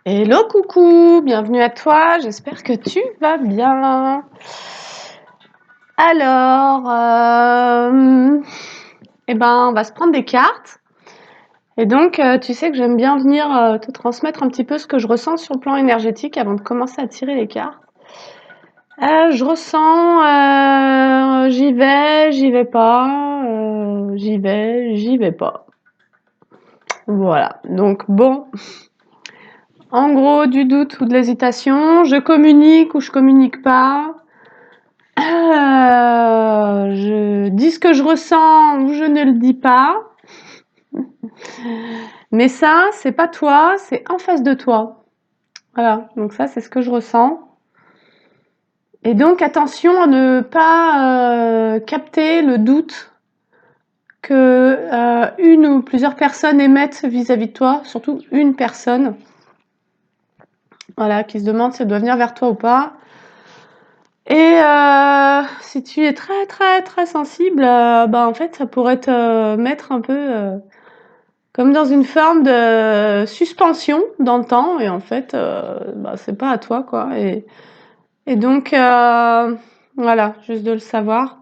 Hello coucou, bienvenue à toi, j'espère que tu vas bien. Alors, on va se prendre des cartes. Et donc, tu sais que j'aime bien venir te transmettre un petit peu ce que je ressens sur le plan énergétique avant de commencer à tirer les cartes. Je ressens, j'y vais pas, j'y vais pas. Voilà, donc bon. En gros, du doute ou de l'hésitation, je communique ou je communique pas. Je dis ce que je ressens ou je ne le dis pas. Mais ça, c'est pas toi, c'est en face de toi. Voilà, donc ça, c'est ce que je ressens. Et donc, attention à ne pas capter le doute que une ou plusieurs personnes émettent vis-à-vis de toi, surtout une personne, voilà, qui se demande si elle doit venir vers toi ou pas. Et si tu es très très très sensible, en fait, ça pourrait te mettre un peu comme dans une forme de suspension dans le temps, et en fait, c'est pas à toi, quoi. Et donc, voilà, juste de le savoir.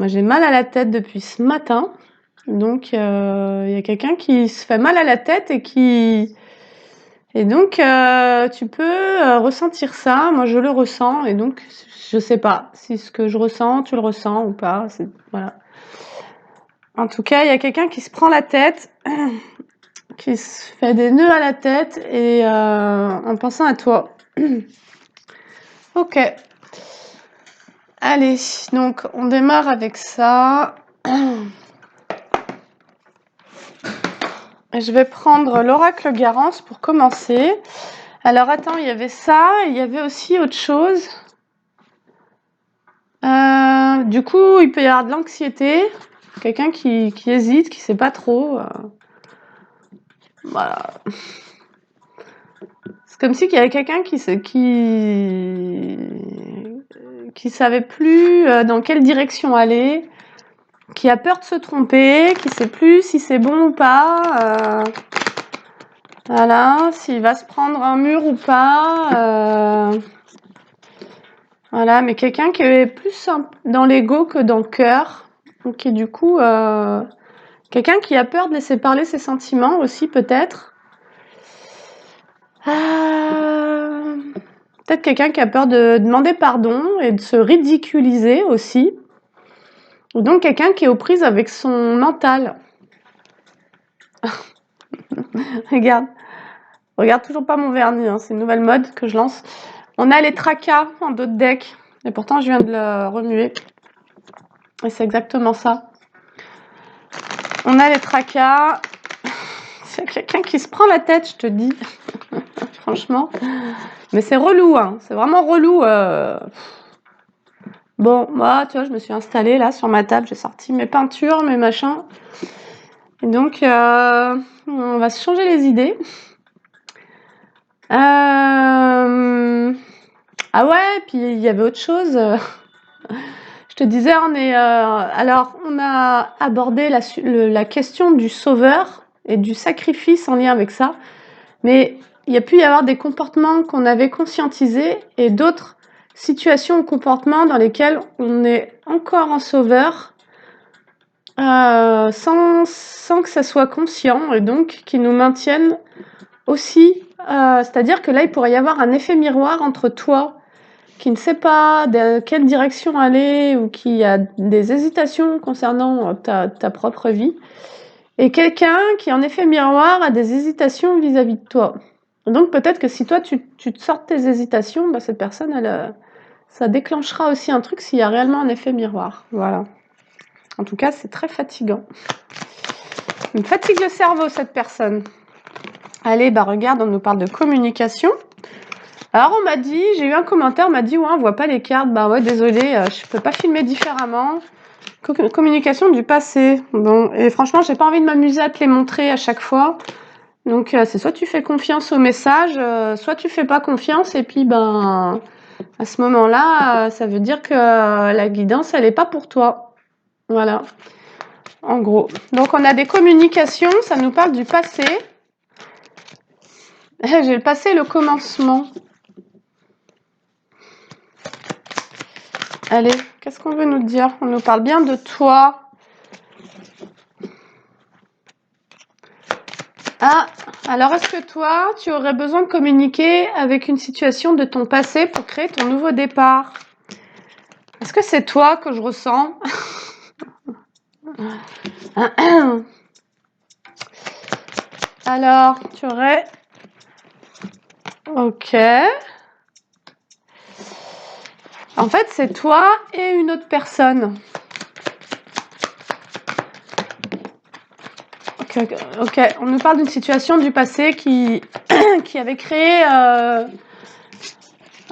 Moi, j'ai mal à la tête depuis ce matin, donc il y a quelqu'un qui se fait mal à la tête et donc tu peux ressentir ça. Moi, je le ressens, et donc je sais pas si ce que je ressens, tu le ressens ou pas. Voilà. En tout cas, il y a quelqu'un qui se prend la tête, qui se fait des nœuds à la tête et en pensant à toi. Ok. Allez, donc on démarre avec ça. Je vais prendre l'oracle Garance pour commencer. Alors attends, il y avait ça, il y avait aussi autre chose. Du coup, il peut y avoir de l'anxiété, quelqu'un qui hésite, qui sait pas trop. Voilà. C'est comme si il y avait quelqu'un qui savait plus dans quelle direction aller, qui a peur de se tromper, qui sait plus si c'est bon ou pas. Voilà, s'il va se prendre un mur ou pas. Voilà, mais quelqu'un qui est plus dans l'ego que dans le cœur. Donc, et du coup, quelqu'un qui a peur de laisser parler ses sentiments aussi, peut-être. Peut-être quelqu'un qui a peur de demander pardon et de se ridiculiser aussi. Ou donc quelqu'un qui est aux prises avec son mental. Regarde toujours pas mon vernis, hein, c'est une nouvelle mode que je lance. On a les tracas en dos de deck, et pourtant je viens de le remuer. Et c'est exactement ça. On a les tracas. C'est quelqu'un qui se prend la tête, je te dis. Franchement. Mais c'est relou, hein. C'est vraiment relou. Bon, moi, tu vois, je me suis installée là sur ma table, j'ai sorti mes peintures, mes machins. Et donc, on va se changer les idées. Ah ouais, puis il y avait autre chose. Je te disais, alors, on a abordé la question du sauveur et du sacrifice en lien avec ça. Mais il y a pu y avoir des comportements qu'on avait conscientisés et d'autres situations ou comportements dans lesquels on est encore en sauveur sans que ça soit conscient, et donc qui nous maintiennent aussi. C'est-à-dire que là, il pourrait y avoir un effet miroir entre toi qui ne sait pas de quelle direction aller ou qui a des hésitations concernant ta propre vie, et quelqu'un qui, en effet miroir, a des hésitations vis-à-vis de toi. Donc peut-être que si toi, tu te sors de tes hésitations, cette personne, ça déclenchera aussi un truc s'il y a réellement un effet miroir. Voilà. En tout cas, c'est très fatigant. Il me fatigue le cerveau, cette personne. Allez, regarde, on nous parle de communication. Alors on m'a dit, j'ai eu un commentaire, on m'a dit, ouais, on voit pas les cartes. Ouais, désolé, je peux pas filmer différemment. Communication du passé. Bon, et franchement, j'ai pas envie de m'amuser à te les montrer à chaque fois. Donc c'est soit tu fais confiance au message, soit tu fais pas confiance, et puis à ce moment-là, ça veut dire que la guidance, elle est pas pour toi. Voilà. En gros. Donc on a des communications, ça nous parle du passé. J'ai le passé et le commencement. Allez, qu'est-ce qu'on veut nous dire? On nous parle bien de toi. Ah, alors est-ce que toi, tu aurais besoin de communiquer avec une situation de ton passé pour créer ton nouveau départ? Est-ce que c'est toi que je ressens? Alors, tu aurais... Ok. En fait, c'est toi et une autre personne. Ok. On nous parle d'une situation du passé qui avait créé un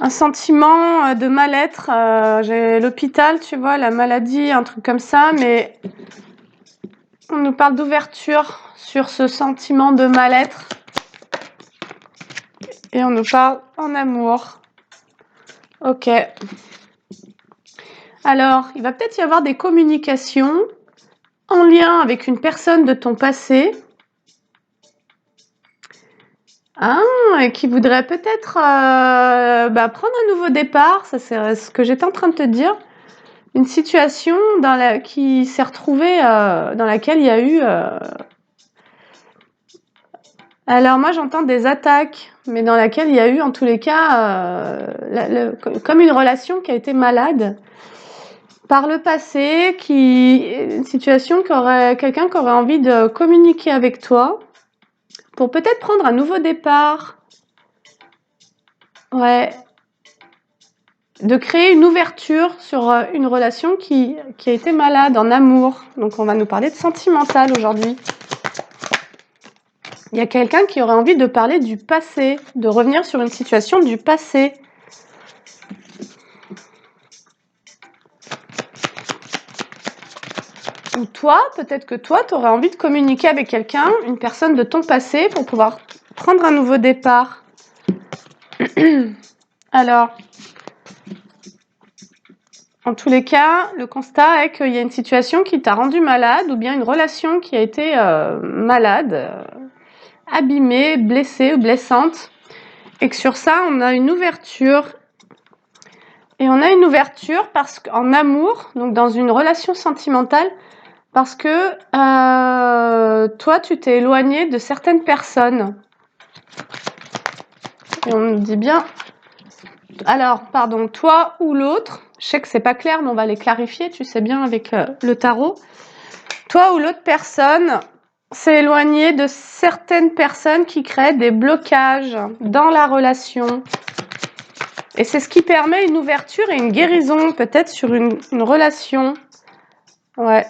sentiment de mal-être. J'ai l'hôpital, tu vois, la maladie, un truc comme ça, mais on nous parle d'ouverture sur ce sentiment de mal-être. Et on nous parle en amour. Ok. Alors, il va peut-être y avoir des communications en lien avec une personne de ton passé. Et qui voudrait peut-être prendre un nouveau départ. Ça, c'est ce que j'étais en train de te dire. Une situation qui s'est retrouvée, dans laquelle il y a eu... Alors moi, j'entends des attaques, mais dans laquelle il y a eu, en tous les cas, comme une relation qui a été malade par le passé, une situation quelqu'un qui aurait envie de communiquer avec toi pour peut-être prendre un nouveau départ. Ouais. De créer une ouverture sur une relation qui a été malade en amour. Donc on va nous parler de sentimental aujourd'hui. Il y a quelqu'un qui aurait envie de parler du passé, de revenir sur une situation du passé. Ou toi, peut-être que toi, tu aurais envie de communiquer avec quelqu'un, une personne de ton passé, pour pouvoir prendre un nouveau départ. Alors, en tous les cas, le constat est qu'il y a une situation qui t'a rendu malade, ou bien une relation qui a été malade, abîmée, blessée ou blessante, et que sur ça, on a une ouverture. Et on a une ouverture parce qu'en amour, donc dans une relation sentimentale, parce que toi, tu t'es éloigné de certaines personnes. Et on nous dit bien... Alors, pardon, toi ou l'autre, je sais que c'est pas clair, mais on va les clarifier, tu sais bien, avec le tarot. Toi ou l'autre personne s'est éloigné de certaines personnes qui créent des blocages dans la relation. Et c'est ce qui permet une ouverture et une guérison, peut-être sur une relation. Ouais.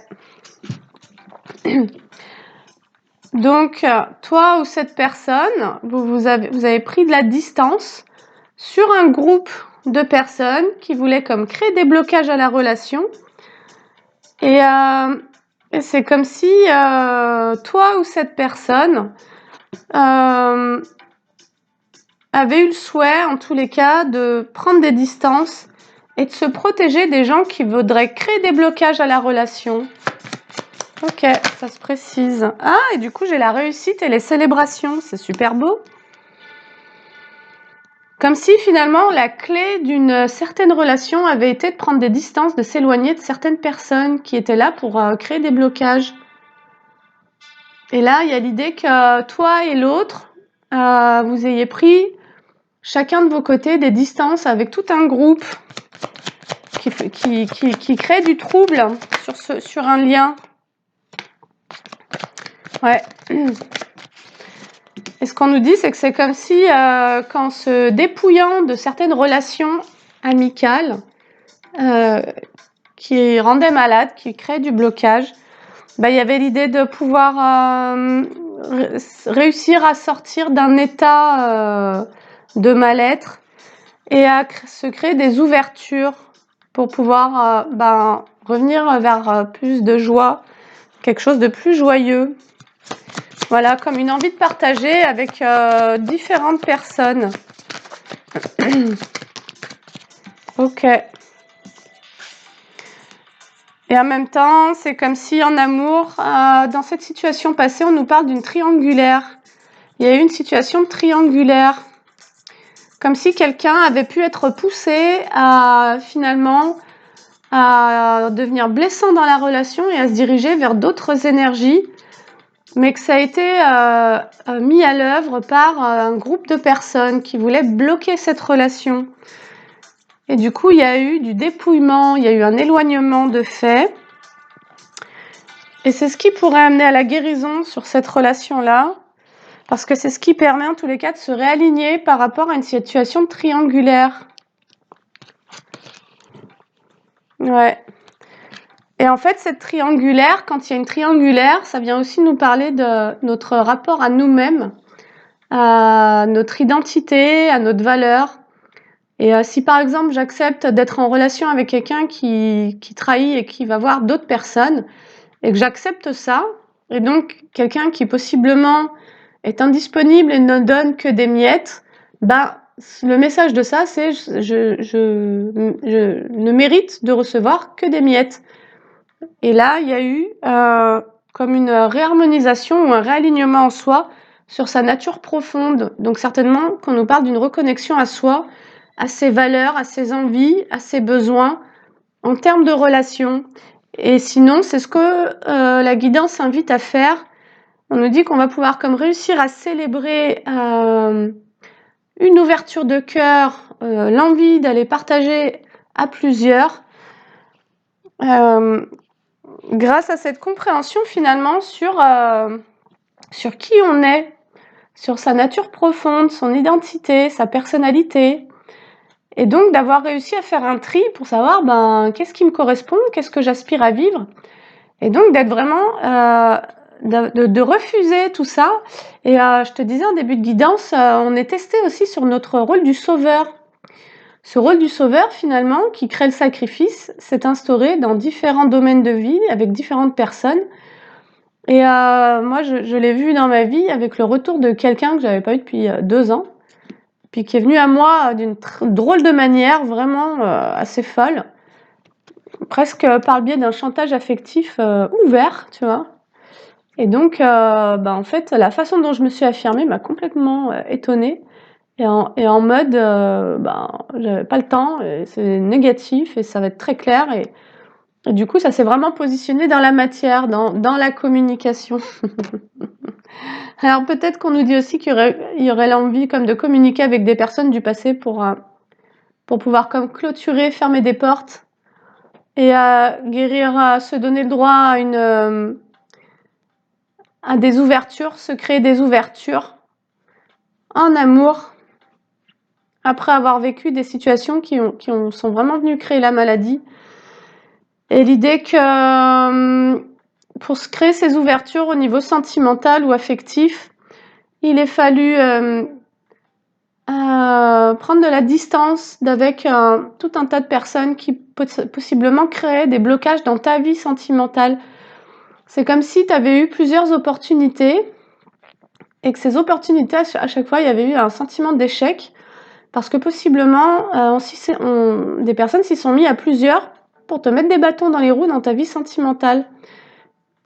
Donc, toi ou cette personne, vous avez pris de la distance sur un groupe de personnes qui voulaient comme créer des blocages à la relation. Et c'est comme si toi ou cette personne avait eu le souhait, en tous les cas, de prendre des distances et de se protéger des gens qui voudraient créer des blocages à la relation. Ok, ça se précise. Ah, et du coup, j'ai la réussite et les célébrations. C'est super beau. Comme si, finalement, la clé d'une certaine relation avait été de prendre des distances, de s'éloigner de certaines personnes qui étaient là pour créer des blocages. Et là, il y a l'idée que toi et l'autre, vous ayez pris chacun de vos côtés des distances avec tout un groupe qui crée du trouble sur un lien. Ouais. Et ce qu'on nous dit, c'est que c'est comme si, qu'en se dépouillant de certaines relations amicales qui rendaient malade, qui créaient du blocage, il y avait l'idée de pouvoir réussir à sortir d'un état de mal-être et à se créer des ouvertures pour pouvoir revenir vers plus de joie, quelque chose de plus joyeux. Voilà, comme une envie de partager avec différentes personnes. Ok. Et en même temps, c'est comme si en amour, dans cette situation passée, on nous parle d'une triangulaire. il y a eu une situation triangulaire. Comme si quelqu'un avait pu être poussé à finalement à devenir blessant dans la relation et à se diriger vers d'autres énergies, mais que ça a été mis à l'œuvre par un groupe de personnes qui voulaient bloquer cette relation. Et du coup, il y a eu du dépouillement, il y a eu un éloignement de fait. Et c'est ce qui pourrait amener à la guérison sur cette relation-là, parce que c'est ce qui permet en tous les cas de se réaligner par rapport à une situation triangulaire. Ouais. Et en fait, cette triangulaire, quand il y a une triangulaire, ça vient aussi nous parler de notre rapport à nous-mêmes, à notre identité, à notre valeur. Et si par exemple j'accepte d'être en relation avec quelqu'un qui trahit et qui va voir d'autres personnes, et que j'accepte ça, et donc quelqu'un qui possiblement est indisponible et ne donne que des miettes, ben, le message de ça, c'est je ne mérite de recevoir que des miettes. Et là, il y a eu comme une réharmonisation ou un réalignement en soi sur sa nature profonde. Donc certainement qu'on nous parle d'une reconnexion à soi, à ses valeurs, à ses envies, à ses besoins en termes de relations. Et sinon, c'est ce que la guidance invite à faire. On nous dit qu'on va pouvoir comme réussir à célébrer une ouverture de cœur, l'envie d'aller partager à plusieurs, grâce à cette compréhension finalement sur qui on est, sur sa nature profonde, son identité, sa personnalité. Et donc d'avoir réussi à faire un tri pour savoir qu'est-ce qui me correspond, qu'est-ce que j'aspire à vivre. Et donc d'être vraiment, de refuser tout ça. Et je te disais en début de guidance, on est testé aussi sur notre rôle du sauveur. Ce rôle du sauveur, finalement, qui crée le sacrifice, s'est instauré dans différents domaines de vie, avec différentes personnes. Et moi, je l'ai vu dans ma vie avec le retour de quelqu'un que j'avais pas eu depuis 2 ans, puis qui est venu à moi d'une drôle de manière, vraiment assez folle, presque par le biais d'un chantage affectif ouvert, tu vois. Et donc, en fait, la façon dont je me suis affirmée m'a complètement étonnée. Et en mode, j'avais pas le temps, et c'est négatif, et ça va être très clair. Et du coup, ça s'est vraiment positionné dans la matière, dans la communication. Alors peut-être qu'on nous dit aussi qu'il y aurait l'envie comme de communiquer avec des personnes du passé pour pouvoir comme clôturer, fermer des portes et guérir, se donner le droit à des ouvertures, se créer des ouvertures en amour après avoir vécu des situations qui sont vraiment venues créer la maladie. Et l'idée que pour se créer ces ouvertures au niveau sentimental ou affectif, il est fallu prendre de la distance d'avec tout un tas de personnes qui possiblement créaient des blocages dans ta vie sentimentale. C'est comme si tu avais eu plusieurs opportunités et que ces opportunités, à chaque fois, il y avait eu un sentiment d'échec parce que possiblement, des personnes s'y sont mis à plusieurs pour te mettre des bâtons dans les roues dans ta vie sentimentale.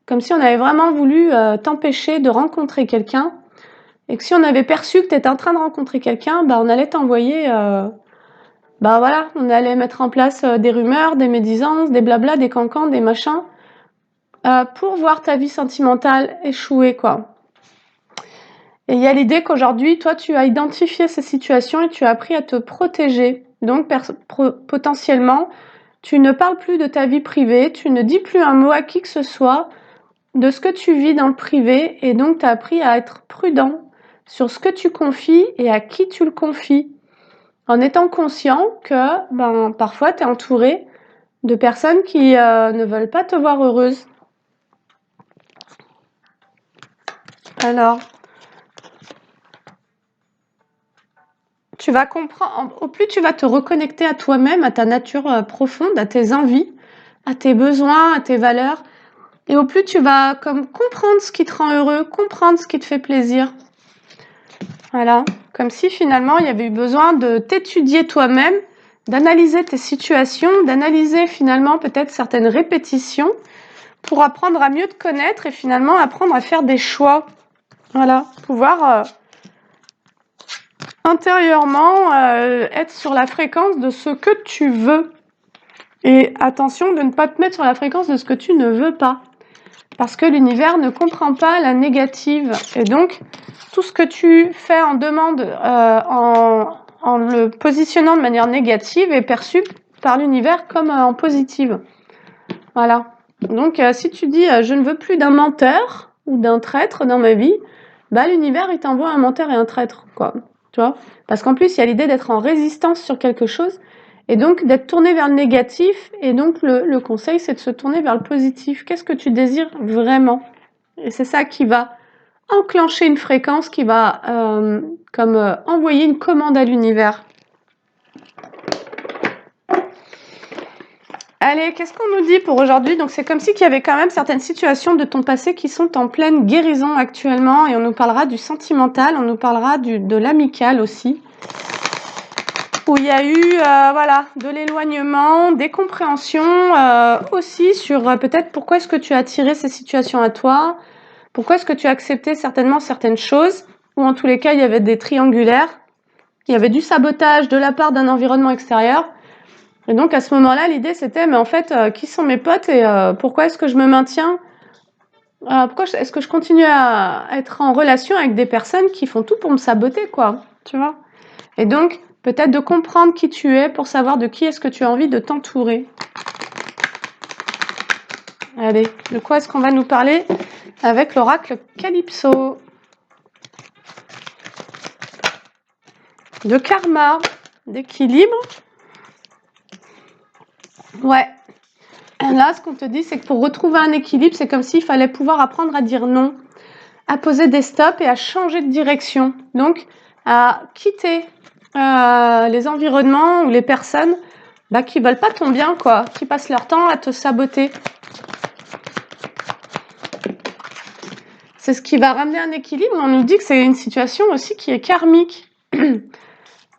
Comme si on avait vraiment voulu t'empêcher de rencontrer quelqu'un et que si on avait perçu que tu étais en train de rencontrer quelqu'un, on allait t'envoyer, on allait mettre en place des rumeurs, des médisances, des blablas, des cancans, des machins, pour voir ta vie sentimentale échouer, quoi. Et il y a l'idée qu'aujourd'hui, toi, tu as identifié ces situations et tu as appris à te protéger. Donc, potentiellement, tu ne parles plus de ta vie privée, tu ne dis plus un mot à qui que ce soit de ce que tu vis dans le privé, et donc tu as appris à être prudent sur ce que tu confies et à qui tu le confies, en étant conscient que parfois tu es entouré de personnes qui ne veulent pas te voir heureuse. Alors, tu vas comprendre, au plus tu vas te reconnecter à toi-même, à ta nature profonde, à tes envies, à tes besoins, à tes valeurs, et au plus tu vas comme comprendre ce qui te rend heureux, comprendre ce qui te fait plaisir. Voilà, comme si finalement il y avait eu besoin de t'étudier toi-même, d'analyser tes situations, d'analyser finalement peut-être certaines répétitions pour apprendre à mieux te connaître et finalement apprendre à faire des choix. Voilà, pouvoir intérieurement, être sur la fréquence de ce que tu veux. Et attention de ne pas te mettre sur la fréquence de ce que tu ne veux pas. Parce que l'univers ne comprend pas la négative. Et donc, tout ce que tu fais en demande, en le positionnant de manière négative, est perçu par l'univers comme en positive. Voilà. Donc, si tu dis je ne veux plus d'un menteur ou d'un traître dans ma vie, bah l'univers il t'envoie un menteur et un traître, quoi. Tu vois? Parce qu'en plus, il y a l'idée d'être en résistance sur quelque chose et donc d'être tourné vers le négatif. Et donc, le conseil, c'est de se tourner vers le positif. Qu'est-ce que tu désires vraiment? Et c'est ça qui va enclencher une fréquence, qui va envoyer une commande à l'univers. Allez, qu'est-ce qu'on nous dit pour aujourd'hui? Donc c'est comme si qu'il y avait quand même certaines situations de ton passé qui sont en pleine guérison actuellement, et on nous parlera du sentimental, on nous parlera de l'amical aussi, où il y a eu voilà, de l'éloignement, des compréhensions aussi sur peut-être pourquoi est-ce que tu as attiré ces situations à toi, pourquoi est-ce que tu as accepté certainement certaines choses, ou en tous les cas il y avait des triangulaires, il y avait du sabotage de la part d'un environnement extérieur. Et donc à ce moment-là, l'idée c'était, mais en fait, qui sont mes potes et pourquoi est-ce que je me maintiens? Pourquoi est-ce que je continue à être en relation avec des personnes qui font tout pour me saboter, quoi, tu vois? Et donc, peut-être de comprendre qui tu es pour savoir de qui est-ce que tu as envie de t'entourer. Allez, de quoi est-ce qu'on va nous parler avec l'oracle Calypso? De karma, d'équilibre. Ouais. Là, ce qu'on te dit, c'est que pour retrouver un équilibre, c'est comme s'il fallait pouvoir apprendre à dire non, à poser des stops et à changer de direction. Donc, à quitter les environnements ou les personnes qui veulent pas ton bien, quoi, qui passent leur temps à te saboter. C'est ce qui va ramener un équilibre. On nous dit que c'est une situation aussi qui est karmique.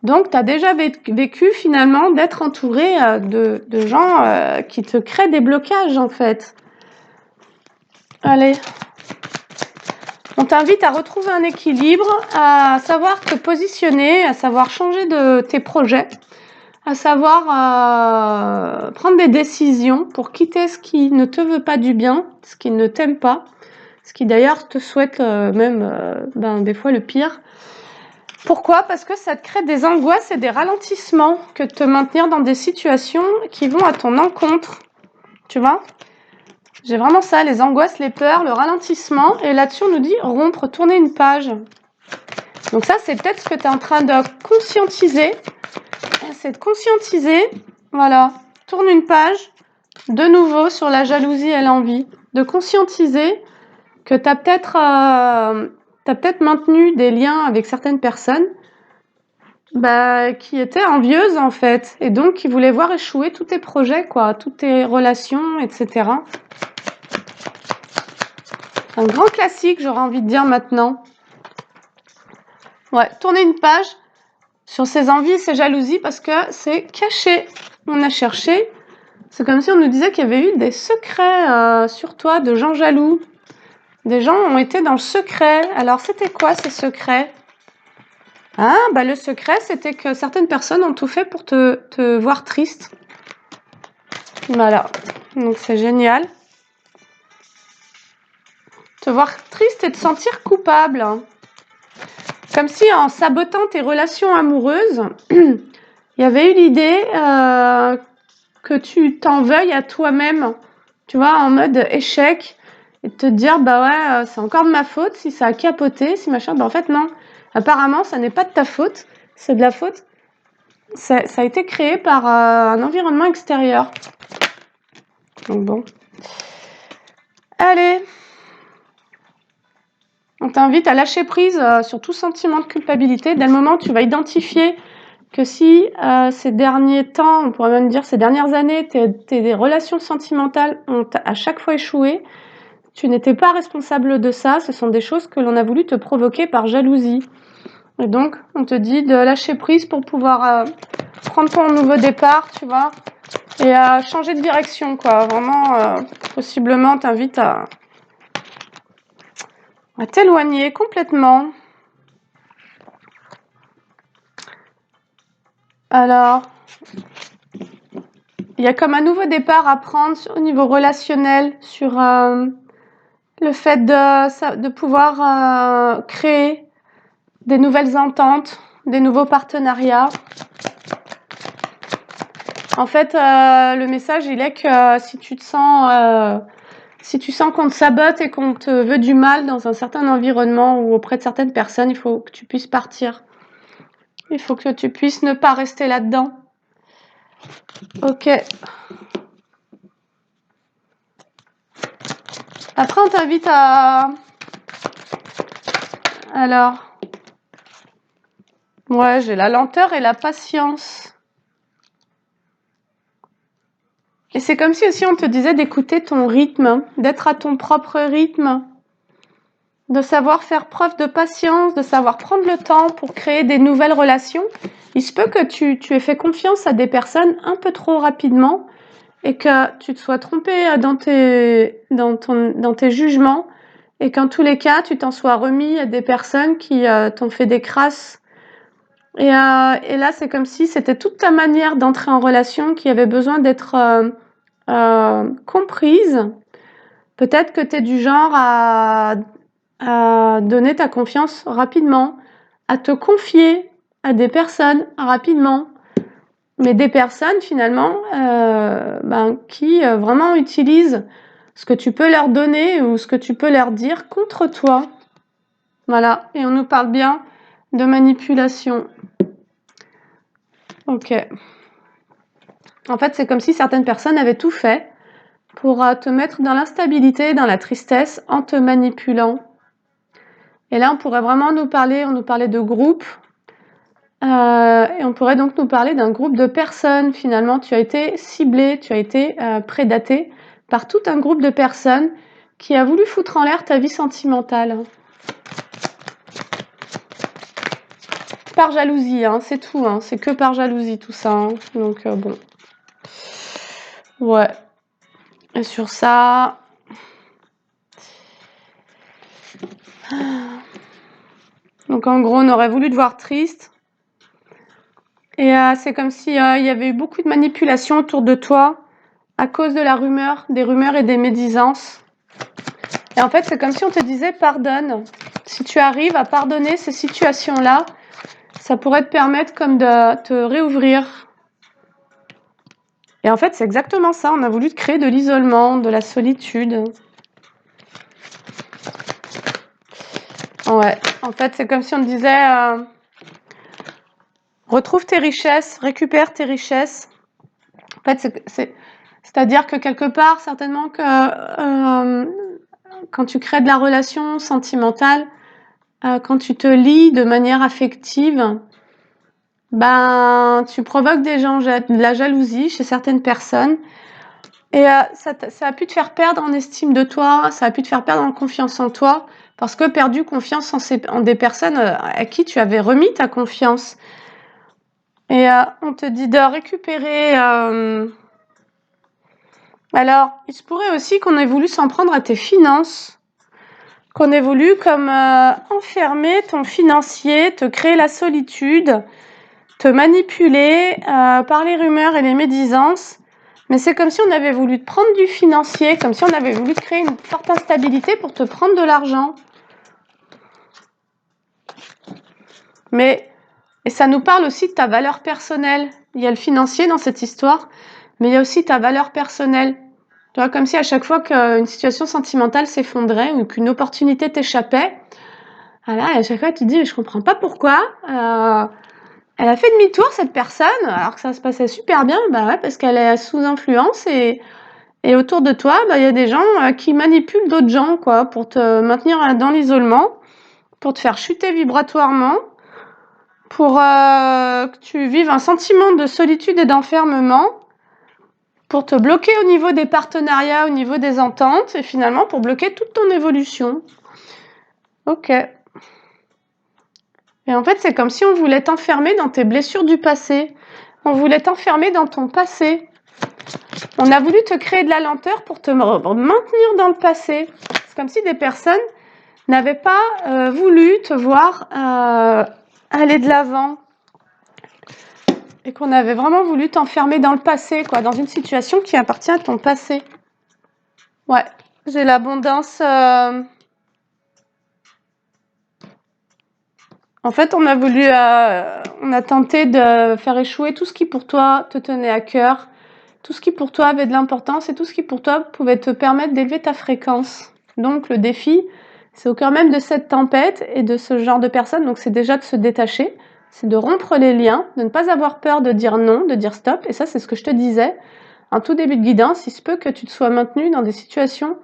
Donc, tu as déjà vécu finalement d'être entouré de gens qui te créent des blocages, en fait. Allez. On t'invite à retrouver un équilibre, à savoir te positionner, à savoir changer de tes projets, à savoir prendre des décisions pour quitter ce qui ne te veut pas du bien, ce qui ne t'aime pas, ce qui d'ailleurs te souhaite des fois le pire. Pourquoi? Parce que ça te crée des angoisses et des ralentissements que de te maintenir dans des situations qui vont à ton encontre. Tu vois? J'ai vraiment ça, les angoisses, les peurs, le ralentissement. Et là-dessus, on nous dit rompre, tourner une page. Donc ça, c'est peut-être ce que tu es en train de conscientiser. C'est de conscientiser, voilà, tourne une page, de nouveau sur la jalousie et l'envie. De conscientiser que tu as peut-être maintenu des liens avec certaines personnes qui étaient envieuses, en fait. Et donc, qui voulaient voir échouer tous tes projets, quoi, toutes tes relations, etc. Un grand classique, j'aurais envie de dire maintenant. Ouais, tourner une page sur ces envies, ces jalousies, parce que c'est caché. On a cherché. C'est comme si on nous disait qu'il y avait eu des secrets sur toi, de gens jaloux. Des gens ont été dans le secret. Alors, c'était quoi ces secrets? Le secret, c'était que certaines personnes ont tout fait pour te voir triste. Voilà. Donc, c'est génial. Te voir triste et te sentir coupable. Comme si en sabotant tes relations amoureuses, il y avait eu l'idée que tu t'en veuilles à toi-même, tu vois, en mode échec, et te dire, c'est encore de ma faute si ça a capoté, si machin. En fait, non. Apparemment, ça n'est pas de ta faute, c'est de la faute. Ça a été créé par un environnement extérieur. Donc bon. Allez. On t'invite à lâcher prise sur tout sentiment de culpabilité dès le moment où tu vas identifier que si ces derniers temps, on pourrait même dire ces dernières années, tes relations sentimentales ont à chaque fois échoué, tu n'étais pas responsable de ça, ce sont des choses que l'on a voulu te provoquer par jalousie. Et donc, on te dit de lâcher prise pour pouvoir prendre ton nouveau départ, tu vois, et à changer de direction, quoi. Vraiment, possiblement, t'invite à t'éloigner complètement. Alors, il y a comme un nouveau départ à prendre au niveau relationnel sur le fait de pouvoir créer des nouvelles ententes, des nouveaux partenariats. En fait, le message, il est que si tu sens qu'on te sabote et qu'on te veut du mal dans un certain environnement ou auprès de certaines personnes, il faut que tu puisses partir. Il faut que tu puisses ne pas rester là-dedans. Ok. Après, on t'invite à... Alors... Ouais, j'ai la lenteur et la patience. Et c'est comme si aussi on te disait d'écouter ton rythme, d'être à ton propre rythme, de savoir faire preuve de patience, de savoir prendre le temps pour créer des nouvelles relations. Il se peut que tu aies fait confiance à des personnes un peu trop rapidement et que tu te sois trompé dans tes jugements et qu'en tous les cas, tu t'en sois remis à des personnes qui t'ont fait des crasses. Et là, c'est comme si c'était toute ta manière d'entrer en relation qui avait besoin d'être comprise. Peut-être que tu es du genre à donner ta confiance rapidement, à te confier à des personnes rapidement, mais des personnes finalement qui vraiment utilisent ce que tu peux leur donner ou ce que tu peux leur dire contre toi. Voilà, et on nous parle bien de manipulation. Ok. En fait, c'est comme si certaines personnes avaient tout fait pour te mettre dans l'instabilité, dans la tristesse, en te manipulant. Et là, on pourrait vraiment nous parlait de groupe, et on pourrait donc nous parler d'un groupe de personnes. Finalement, tu as été ciblé, tu as été prédaté par tout un groupe de personnes qui a voulu foutre en l'air ta vie sentimentale. Par jalousie, hein, c'est tout, hein, c'est que par jalousie tout ça. Hein. Donc bon. Ouais. Et sur ça... Donc en gros, on aurait voulu te voir triste. Et c'est comme si il y avait eu beaucoup de manipulation autour de toi à cause de la rumeur, des rumeurs et des médisances. Et en fait, c'est comme si on te disait pardonne. Si tu arrives à pardonner ces situations-là, ça pourrait te permettre comme de te réouvrir. Et en fait, c'est exactement ça. On a voulu te créer de l'isolement, de la solitude. Ouais. En fait, c'est comme si on te disait retrouve tes richesses, récupère tes richesses. En fait, c'est-à-dire que quelque part, certainement que quand tu crées de la relation sentimentale, quand tu te lies de manière affective, ben tu provoques de la jalousie chez certaines personnes et ça a pu te faire perdre en estime de toi, ça a pu te faire perdre en confiance en toi parce que perdu confiance en des personnes à qui tu avais remis ta confiance. Et on te dit de récupérer... Alors, il se pourrait aussi qu'on ait voulu s'en prendre à tes finances, qu'on ait voulu comme enfermer ton financier, te créer la solitude, te manipuler par les rumeurs et les médisances. Mais c'est comme si on avait voulu te prendre du financier, comme si on avait voulu te créer une forte instabilité pour te prendre de l'argent. Et ça nous parle aussi de ta valeur personnelle. Il y a le financier dans cette histoire, mais il y a aussi ta valeur personnelle. Tu vois, comme si à chaque fois qu'une situation sentimentale s'effondrait ou qu'une opportunité t'échappait, voilà, et à chaque fois tu te dis, je comprends pas pourquoi. Elle a fait demi-tour cette personne, alors que ça se passait super bien, bah ouais, parce qu'elle est sous influence et autour de toi, bah il y a des gens qui manipulent d'autres gens, quoi, pour te maintenir dans l'isolement, pour te faire chuter vibratoirement, pour que tu vives un sentiment de solitude et d'enfermement, pour te bloquer au niveau des partenariats, au niveau des ententes, et finalement pour bloquer toute ton évolution. Ok. Et en fait, c'est comme si on voulait t'enfermer dans tes blessures du passé. On voulait t'enfermer dans ton passé. On a voulu te créer de la lenteur pour te maintenir dans le passé. C'est comme si des personnes n'avaient pas voulu te voir aller de l'avant. et qu'on avait vraiment voulu t'enfermer dans le passé, quoi, dans une situation qui appartient à ton passé. Ouais, j'ai l'abondance. En fait, on a tenté de faire échouer tout ce qui pour toi te tenait à cœur, tout ce qui pour toi avait de l'importance et tout ce qui pour toi pouvait te permettre d'élever ta fréquence. Donc le défi, c'est au cœur même de cette tempête et de ce genre de personnes, donc c'est déjà de se détacher, c'est de rompre les liens, de ne pas avoir peur de dire non, de dire stop, et ça c'est ce que je te disais en tout début de guidance, il se peut que tu te sois maintenu dans des situations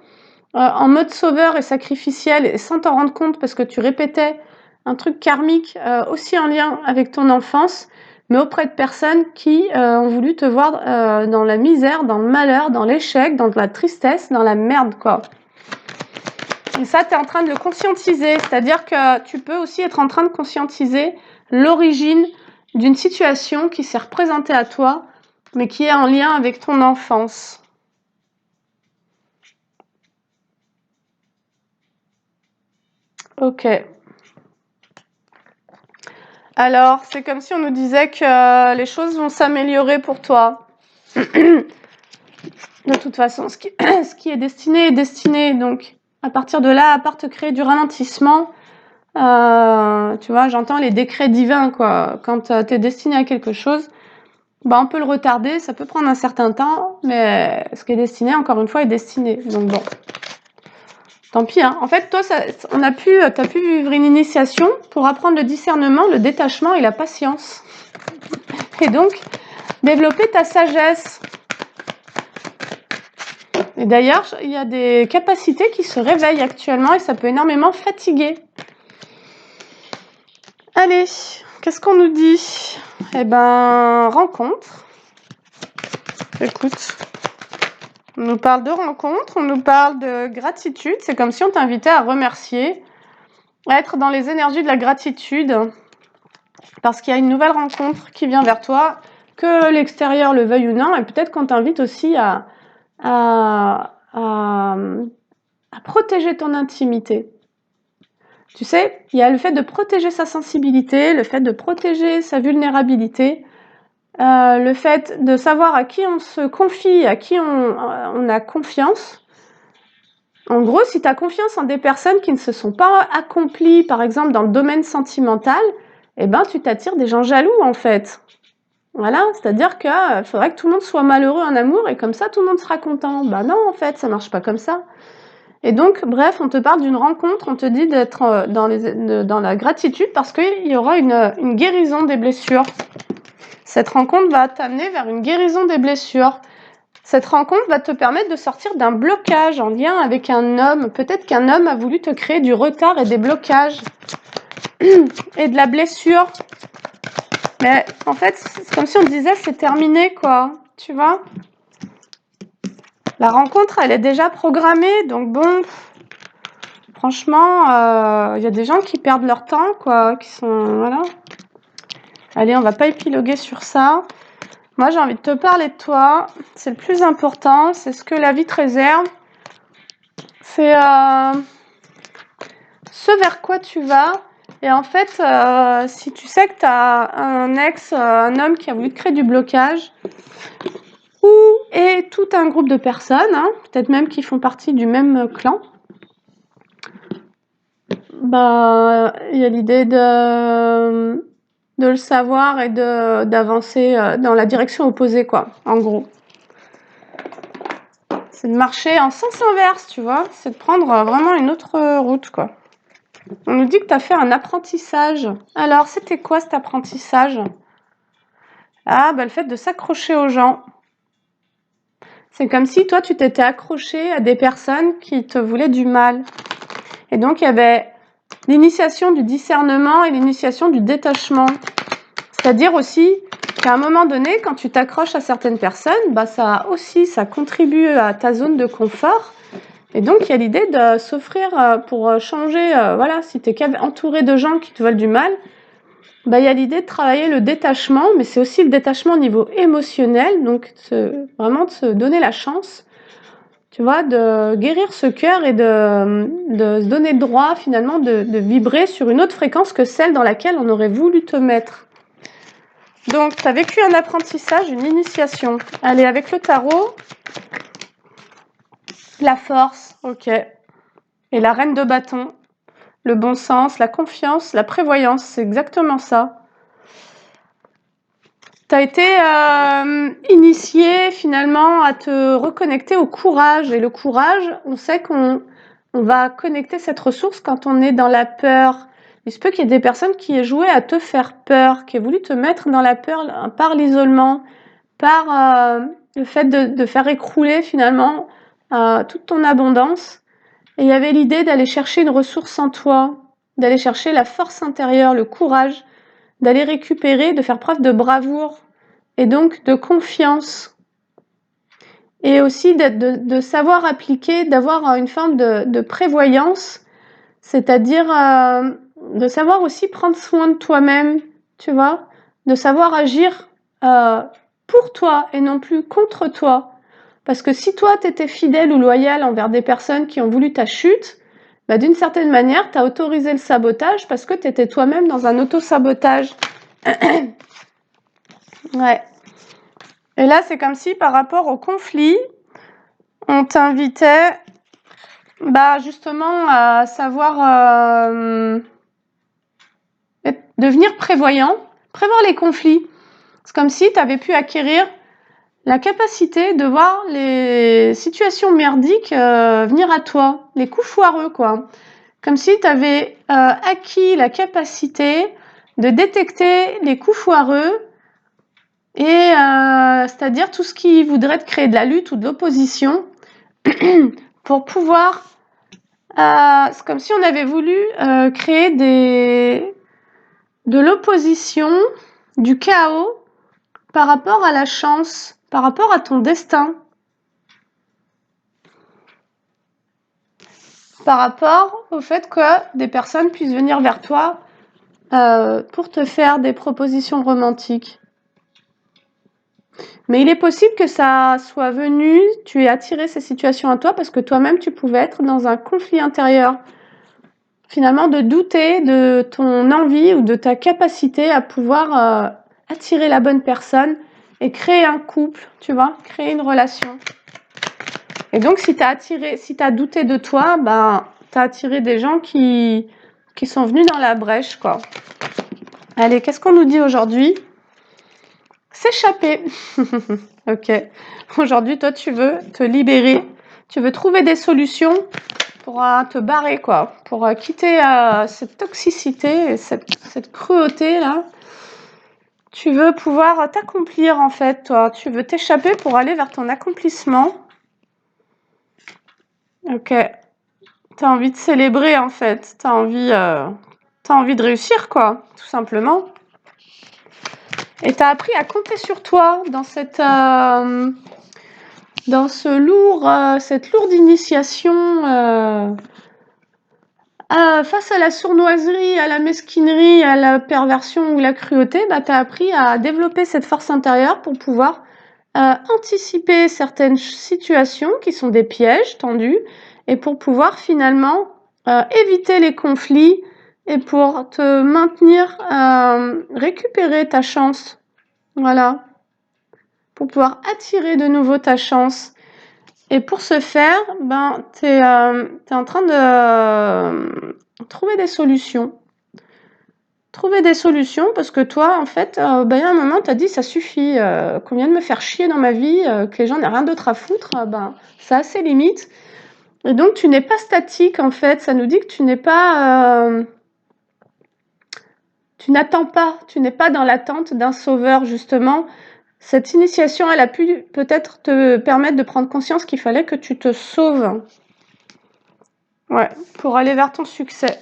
en mode sauveur et sacrificiel et sans t'en rendre compte parce que tu répétais un truc karmique aussi en lien avec ton enfance, mais auprès de personnes qui ont voulu te voir dans la misère, dans le malheur, dans l'échec, dans la tristesse, dans la merde, quoi. Et ça, tu es en train de le conscientiser, c'est-à-dire que tu peux aussi être en train de conscientiser l'origine d'une situation qui s'est représentée à toi, mais qui est en lien avec ton enfance. Ok. Alors, c'est comme si on nous disait que les choses vont s'améliorer pour toi. De toute façon, ce qui est destiné est destiné. Donc, à partir de là, à part te créer du ralentissement, tu vois, j'entends les décrets divins, quoi. Quand tu es destiné à quelque chose, bah, on peut le retarder, ça peut prendre un certain temps, mais ce qui est destiné, encore une fois, est destiné. Donc bon, tant pis, hein. En fait, toi, t'as pu vivre une initiation pour apprendre le discernement, le détachement et la patience. Et donc, développer ta sagesse. Et d'ailleurs, il y a des capacités qui se réveillent actuellement et ça peut énormément fatiguer. Allez, qu'est-ce qu'on nous dit? Eh ben, rencontre. Écoute, on nous parle de rencontre, on nous parle de gratitude. C'est comme si on t'invitait à remercier, à être dans les énergies de la gratitude, parce qu'il y a une nouvelle rencontre qui vient vers toi, que l'extérieur le veuille ou non, et peut-être qu'on t'invite aussi à protéger ton intimité. Tu sais, il y a le fait de protéger sa sensibilité, le fait de protéger sa vulnérabilité, le fait de savoir à qui on se confie, à qui on a confiance. En gros, si tu as confiance en des personnes qui ne se sont pas accomplies, par exemple dans le domaine sentimental, eh ben tu t'attires des gens jaloux en fait. Voilà, c'est-à-dire qu'il faudrait que tout le monde soit malheureux en amour et comme ça tout le monde sera content. Bah non, en fait, ça marche pas comme ça. Et donc, bref, on te parle d'une rencontre, on te dit d'être dans la gratitude parce qu'il y aura une guérison des blessures. Cette rencontre va t'amener vers une guérison des blessures. Cette rencontre va te permettre de sortir d'un blocage en lien avec un homme. Peut-être qu'un homme a voulu te créer du retard et des blocages et de la blessure. Mais en fait, c'est comme si on disait c'est terminé, quoi. Tu vois ? La rencontre, elle est déjà programmée, donc bon, franchement, y a des gens qui perdent leur temps, quoi, qui sont, voilà. Allez, on va pas épiloguer sur ça. Moi, j'ai envie de te parler de toi. C'est le plus important, c'est ce que la vie te réserve. C'est ce vers quoi tu vas. Et en fait, si tu sais que tu as un homme qui a voulu te créer du blocage, et tout un groupe de personnes, hein, peut-être même qui font partie du même clan, bah, il y a l'idée de le savoir et d'avancer dans la direction opposée, quoi, en gros. C'est de marcher en sens inverse, tu vois, c'est de prendre vraiment une autre route, quoi. On nous dit que tu as fait un apprentissage. Alors, c'était quoi cet apprentissage? Ah, bah, le fait de s'accrocher aux gens. C'est comme si toi, tu t'étais accroché à des personnes qui te voulaient du mal. Et donc, il y avait l'initiation du discernement et l'initiation du détachement. C'est-à-dire aussi qu'à un moment donné, quand tu t'accroches à certaines personnes, bah, ça contribue à ta zone de confort. Et donc, il y a l'idée de s'offrir pour changer, voilà, si tu es entouré de gens qui te veulent du mal, bah, il y a l'idée de travailler le détachement, mais c'est aussi le détachement au niveau émotionnel, donc vraiment de se donner la chance, tu vois, de guérir ce cœur et de se donner le droit finalement de vibrer sur une autre fréquence que celle dans laquelle on aurait voulu te mettre. Donc, tu as vécu un apprentissage, une initiation. Allez, avec le tarot, la force, ok. Et la reine de bâton, le bon sens, la confiance, la prévoyance, c'est exactement ça. Tu as été initié finalement à te reconnecter au courage. Et le courage, on sait qu'on va connecter cette ressource quand on est dans la peur. Il se peut qu'il y ait des personnes qui aient joué à te faire peur, qui aient voulu te mettre dans la peur par l'isolement, par le fait de faire écrouler finalement toute ton abondance. Et il y avait l'idée d'aller chercher une ressource en toi, d'aller chercher la force intérieure, le courage, d'aller récupérer, de faire preuve de bravoure et donc de confiance. Et aussi de savoir appliquer, d'avoir une forme de prévoyance, c'est-à-dire de savoir aussi prendre soin de toi-même, tu vois, de savoir agir pour toi et non plus contre toi. Parce que si toi, tu étais fidèle ou loyal envers des personnes qui ont voulu ta chute, bah, d'une certaine manière, tu as autorisé le sabotage parce que tu étais toi-même dans un auto-sabotage. Ouais. Et là, c'est comme si par rapport au conflit, on t'invitait bah, justement à savoir devenir prévoyant, prévoir les conflits. C'est comme si tu avais pu acquérir la capacité de voir les situations merdiques venir à toi, les coups foireux, quoi. Comme si tu avais acquis la capacité de détecter les coups foireux et c'est-à-dire tout ce qui voudrait te créer de la lutte ou de l'opposition pour pouvoir... c'est comme si on avait voulu créer de l'opposition, du chaos par rapport à la chance, par rapport à ton destin, par rapport au fait que des personnes puissent venir vers toi pour te faire des propositions romantiques. Mais il est possible que ça soit venu, tu aies attiré ces situations à toi parce que toi-même tu pouvais être dans un conflit intérieur. Finalement, de douter de ton envie ou de ta capacité à pouvoir attirer la bonne personne et créer un couple, tu vois, créer une relation. Et donc, si tu as douté de toi, ben, tu as attiré des gens qui sont venus dans la brèche, quoi. Allez, qu'est-ce qu'on nous dit aujourd'hui ? S'échapper. Ok. Aujourd'hui, toi, tu veux te libérer. Tu veux trouver des solutions pour te barrer, quoi. Pour quitter cette toxicité, cette cruauté, là. Tu veux pouvoir t'accomplir, en fait, toi. Tu veux t'échapper pour aller vers ton accomplissement. Ok. T'as envie de célébrer, en fait. T'as envie de réussir, quoi, tout simplement. Et t'as appris à compter sur toi dans cette cette lourde initiation face à la sournoiserie, à la mesquinerie, à la perversion ou la cruauté. Bah, t'as appris à développer cette force intérieure pour pouvoir anticiper certaines situations qui sont des pièges tendus et pour pouvoir finalement éviter les conflits et pour te maintenir, récupérer ta chance. Voilà. Pour pouvoir attirer de nouveau ta chance. Et pour ce faire, ben, t'es en train de trouver des solutions. Trouver des solutions parce que toi, en fait, ben, il y a un moment, tu as dit ça suffit, qu'on vient de me faire chier dans ma vie, que les gens n'aient rien d'autre à foutre, ben, ça a ses limites. Et donc, tu n'es pas statique, en fait. Ça nous dit que tu n'es pas... tu n'attends pas, tu n'es pas dans l'attente d'un sauveur, justement. Cette initiation, elle a pu peut-être te permettre de prendre conscience qu'il fallait que tu te sauves. Ouais, pour aller vers ton succès.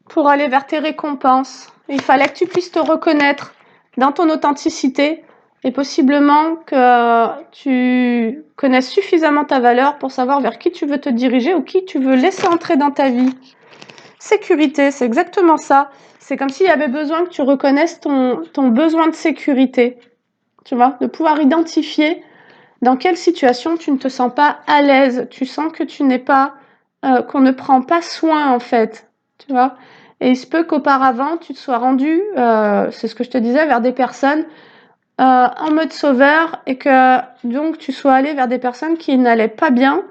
Pour aller vers tes récompenses. Il fallait que tu puisses te reconnaître dans ton authenticité et possiblement que tu connaisses suffisamment ta valeur pour savoir vers qui tu veux te diriger ou qui tu veux laisser entrer dans ta vie. Sécurité, c'est exactement ça. C'est comme s'il y avait besoin que tu reconnaisses ton besoin de sécurité. Tu vois, de pouvoir identifier dans quelle situation tu ne te sens pas à l'aise. Tu sens que tu n'es pas, qu'on ne prend pas soin en fait. Tu vois. et il se peut qu'auparavant, tu te sois rendu, c'est ce que je te disais, vers des personnes en mode sauveur et que donc tu sois allé vers des personnes qui n'allaient pas bien,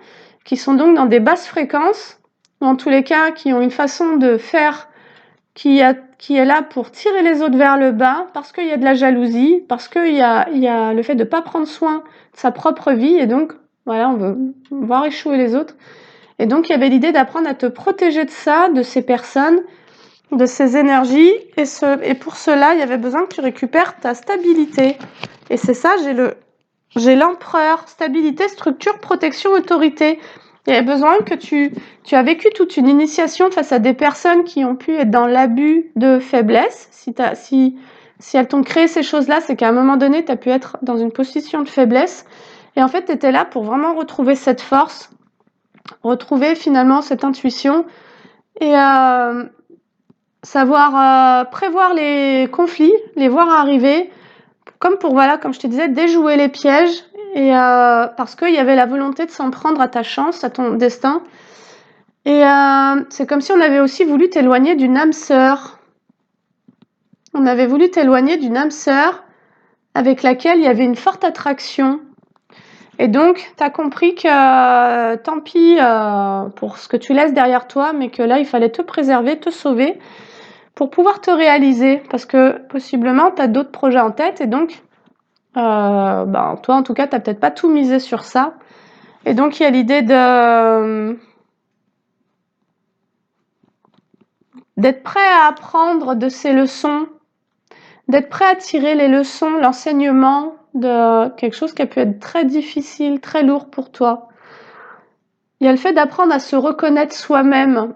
qui sont donc dans des basses fréquences, ou en tous les cas qui ont une façon de faire qui est là pour tirer les autres vers le bas, parce qu'il y a de la jalousie, parce qu'il y a le fait de ne pas prendre soin de sa propre vie, et donc voilà, on veut voir échouer les autres. Et donc il y avait l'idée d'apprendre à te protéger de ça, de ces personnes, de ces énergies, et pour cela, il y avait besoin que tu récupères ta stabilité. Et c'est ça, j'ai l'empereur, stabilité, structure, protection, autorité. Il y avait besoin que tu as vécu toute une initiation face à des personnes qui ont pu être dans l'abus de faiblesse. Si elles t'ont créé ces choses-là, c'est qu'à un moment donné, tu as pu être dans une position de faiblesse. Et en fait, tu étais là pour vraiment retrouver cette force, retrouver finalement cette intuition et savoir prévoir les conflits, les voir arriver, comme pour, voilà, comme je te disais, déjouer les pièges, et parce qu'il y avait la volonté de s'en prendre à ta chance, à ton destin. Et c'est comme si on avait aussi voulu t'éloigner d'une âme sœur. On avait voulu t'éloigner d'une âme sœur avec laquelle il y avait une forte attraction. Et donc, tu as compris que tant pis pour ce que tu laisses derrière toi, mais que là, il fallait te préserver, te sauver, pour pouvoir te réaliser, parce que possiblement, tu as d'autres projets en tête, et donc, toi, en tout cas, tu n'as peut-être pas tout misé sur ça. Et donc, il y a l'idée d'être prêt à apprendre de ces leçons, d'être prêt à tirer les leçons, l'enseignement de quelque chose qui a pu être très difficile, très lourd pour toi. Il y a le fait d'apprendre à se reconnaître soi-même,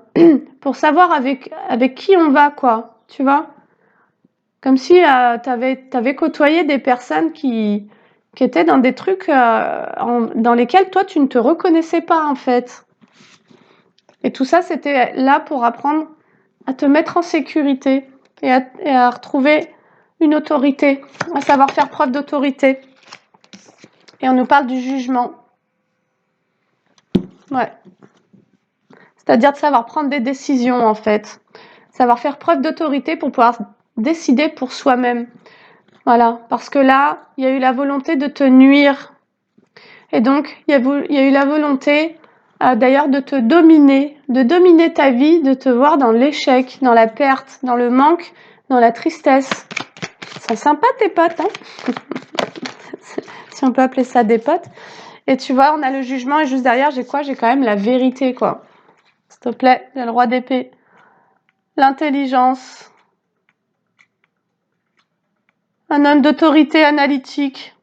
pour savoir avec qui on va, quoi, tu vois. Comme si t'avais côtoyé des personnes qui étaient dans des trucs dans lesquels toi tu ne te reconnaissais pas, en fait. Et tout ça, c'était là pour apprendre à te mettre en sécurité et à retrouver une autorité, à savoir faire preuve d'autorité. Et on nous parle du jugement. Ouais. C'est-à-dire de savoir prendre des décisions, en fait. Savoir faire preuve d'autorité pour pouvoir décider pour soi-même. Voilà. Parce que là, il y a eu la volonté de te nuire. Et donc, il y a eu la volonté, d'ailleurs, de te dominer, de dominer ta vie, de te voir dans l'échec, dans la perte, dans le manque, dans la tristesse. Ils sont sympas, tes potes, hein. Si on peut appeler ça des potes. Et tu vois, on a le jugement, et juste derrière, j'ai quoi? J'ai quand même la vérité, quoi. S'il te plaît, il y a le roi d'épée. L'intelligence. Un homme d'autorité analytique.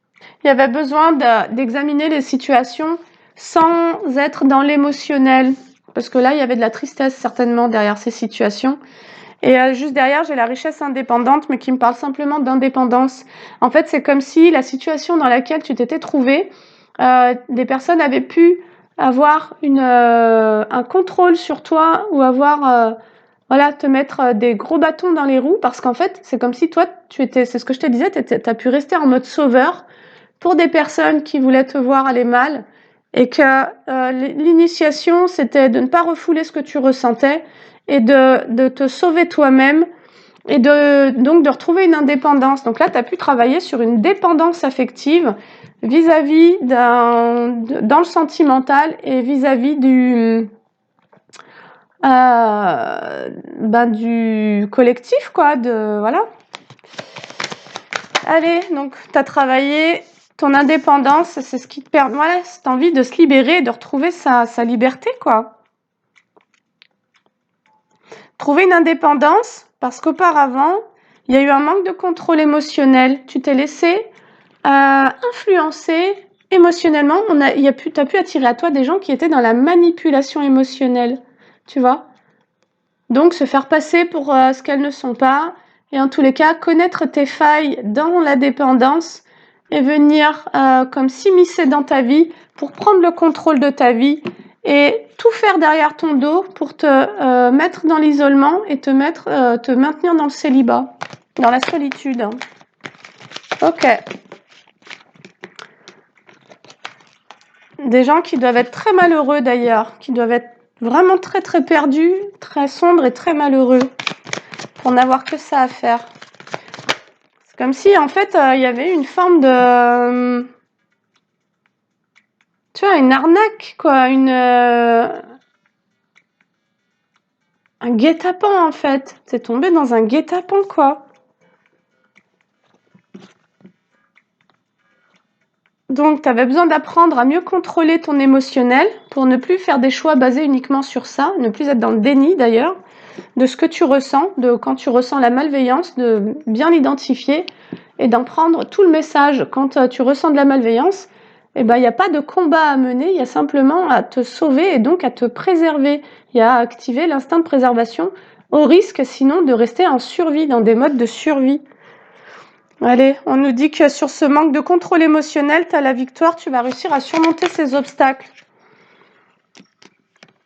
Il y avait besoin d'examiner les situations sans être dans l'émotionnel. Parce que là, il y avait de la tristesse certainement derrière ces situations. Et juste derrière, j'ai la richesse indépendante, mais qui me parle simplement d'indépendance. En fait, c'est comme si la situation dans laquelle tu t'étais trouvé, des personnes avaient pu avoir un contrôle sur toi, ou avoir, voilà, te mettre des gros bâtons dans les roues, parce qu'en fait, c'est comme si toi, c'est ce que je te disais, t'as pu rester en mode sauveur pour des personnes qui voulaient te voir aller mal, et que l'initiation, c'était de ne pas refouler ce que tu ressentais, et de te sauver toi-même, et donc de retrouver une indépendance. Donc là, tu as pu travailler sur une dépendance affective vis-à-vis dans le sentimental, et vis-à-vis du collectif, quoi, voilà. Allez, donc tu as travaillé ton indépendance, c'est ce qui te permet, voilà, cette envie de se libérer, de retrouver sa liberté, quoi. Trouver une indépendance, parce qu'auparavant, il y a eu un manque de contrôle émotionnel. Tu t'es laissé influencer émotionnellement. T'as pu attirer à toi des gens qui étaient dans la manipulation émotionnelle, tu vois. Donc, se faire passer pour ce qu'elles ne sont pas, et en tous les cas, connaître tes failles dans la dépendance, et venir comme s'immiscer dans ta vie pour prendre le contrôle de ta vie, et tout faire derrière ton dos pour te mettre dans l'isolement, et te maintenir dans le célibat, dans la solitude. Ok. Des gens qui doivent être très malheureux d'ailleurs, qui doivent être vraiment très très perdus, très sombres et très malheureux. pour n'avoir que ça à faire. C'est comme si, en fait, il y avait une forme de... tu vois, une arnaque, quoi, un guet-apens, en fait. T'es tombé dans un guet-apens, quoi. Donc, tu avais besoin d'apprendre à mieux contrôler ton émotionnel pour ne plus faire des choix basés uniquement sur ça, ne plus être dans le déni, d'ailleurs, de ce que tu ressens, de quand tu ressens la malveillance, de bien l'identifier et d'en prendre tout le message. Quand tu ressens de la malveillance, eh ben, il n'y a pas de combat à mener, il y a simplement à te sauver et donc à te préserver. Il y a à activer l'instinct de préservation au risque sinon de rester en survie, dans des modes de survie. Allez, on nous dit que sur ce manque de contrôle émotionnel, tu as la victoire, tu vas réussir à surmonter ces obstacles.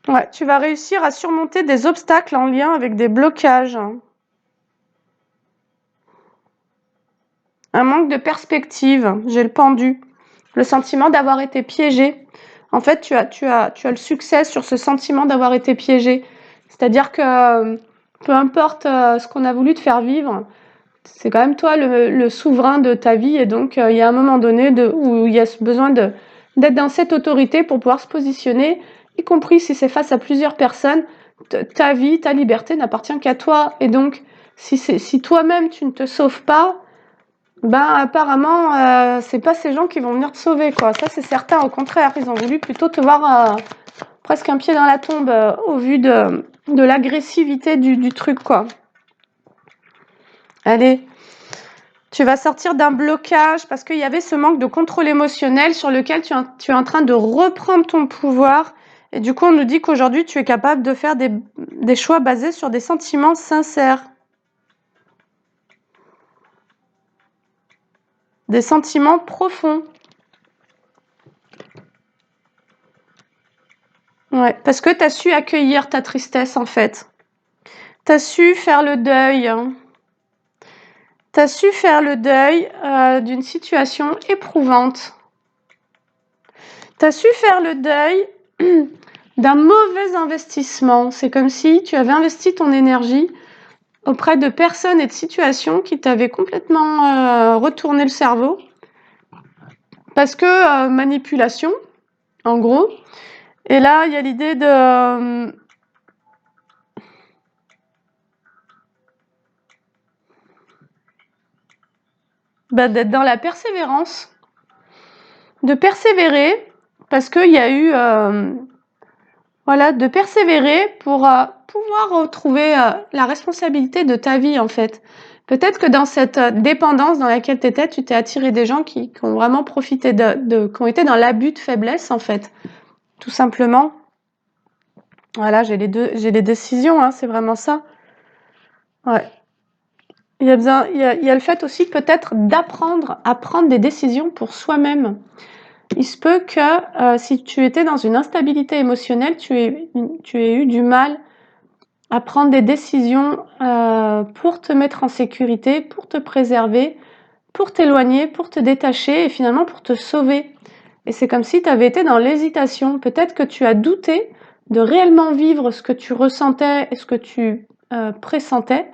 Ouais, tu vas réussir à surmonter des obstacles en lien avec des blocages. Un manque de perspective, j'ai le pendu. Le sentiment d'avoir été piégé. En fait, tu as le succès sur ce sentiment d'avoir été piégé. C'est-à-dire que peu importe ce qu'on a voulu te faire vivre, c'est quand même toi le souverain de ta vie et donc il y a un moment donné où il y a besoin d'être dans cette autorité pour pouvoir se positionner, y compris si c'est face à plusieurs personnes. Ta vie, ta liberté n'appartient qu'à toi et donc si toi-même tu ne te sauves pas, ben apparemment c'est pas ces gens qui vont venir te sauver, quoi. Ça c'est certain, au contraire, ils ont voulu plutôt te voir presque un pied dans la tombe au vu de l'agressivité du truc, quoi. Allez, tu vas sortir d'un blocage parce qu'il y avait ce manque de contrôle émotionnel sur lequel tu es en train de reprendre ton pouvoir. Et du coup, on nous dit qu'aujourd'hui, tu es capable de faire des choix basés sur des sentiments sincères. Des sentiments profonds. Ouais, parce que tu as su accueillir ta tristesse, en fait. Tu as su faire le deuil. Tu as su faire le deuil d'une situation éprouvante. Tu as su faire le deuil d'un mauvais investissement. C'est comme si tu avais investi ton énergie auprès de personnes et de situations qui t'avaient complètement retourné le cerveau. Parce que manipulation, en gros. Et là, il y a l'idée d'être dans la persévérance. De persévérer, parce qu'il y a eu... voilà, de persévérer pour pouvoir retrouver la responsabilité de ta vie, en fait. Peut-être que dans cette dépendance dans laquelle tu étais, tu t'es attiré des gens qui ont vraiment profité qui ont été dans l'abus de faiblesse, en fait. Tout simplement. Voilà, j'ai les décisions, hein, c'est vraiment ça. Ouais. Il y a le fait aussi peut-être d'apprendre à prendre des décisions pour soi-même. Il se peut que si tu étais dans une instabilité émotionnelle, tu aies eu du mal à prendre des décisions pour te mettre en sécurité, pour te préserver, pour t'éloigner, pour te détacher et finalement pour te sauver. Et c'est comme si tu avais été dans l'hésitation. Peut-être que tu as douté de réellement vivre ce que tu ressentais et ce que tu pressentais.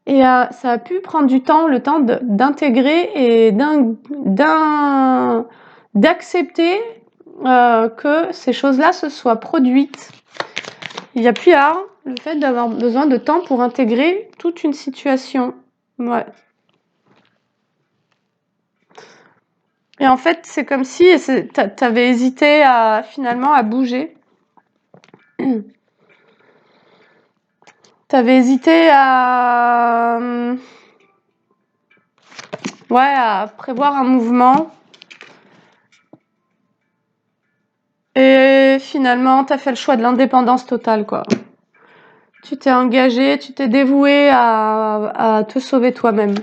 Et ça a pu prendre du temps, le temps d'intégrer et d'accepter que ces choses-là se soient produites. Il y a plus à le fait d'avoir besoin de temps pour intégrer toute une situation. Ouais. Et en fait, c'est comme si t'avais hésité finalement à bouger. T'avais hésité à prévoir un mouvement. Et finalement, t'as fait le choix de l'indépendance totale, quoi. Tu t'es engagé, tu t'es dévoué à te sauver toi-même.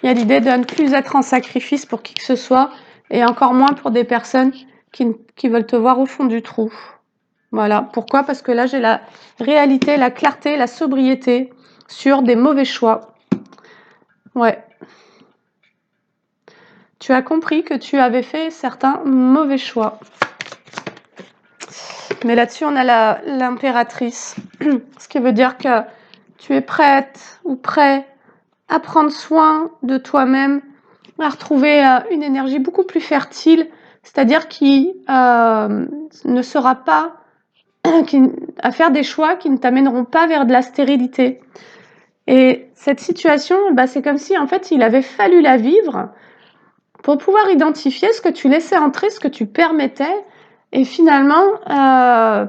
Il y a l'idée de ne plus être en sacrifice pour qui que ce soit, et encore moins pour des personnes qui veulent te voir au fond du trou. Voilà. Pourquoi? Parce que là, j'ai la réalité, la clarté, la sobriété sur des mauvais choix. Ouais. Tu as compris que tu avais fait certains mauvais choix. Mais là-dessus, on a l'impératrice. Ce qui veut dire que tu es prête ou prêt à prendre soin de toi-même, à retrouver une énergie beaucoup plus fertile, c'est-à-dire qui ne sera pas à faire des choix qui ne t'amèneront pas vers de la stérilité. Et cette situation, bah, c'est comme si en fait il avait fallu la vivre pour pouvoir identifier ce que tu laissais entrer, ce que tu permettais. Et finalement,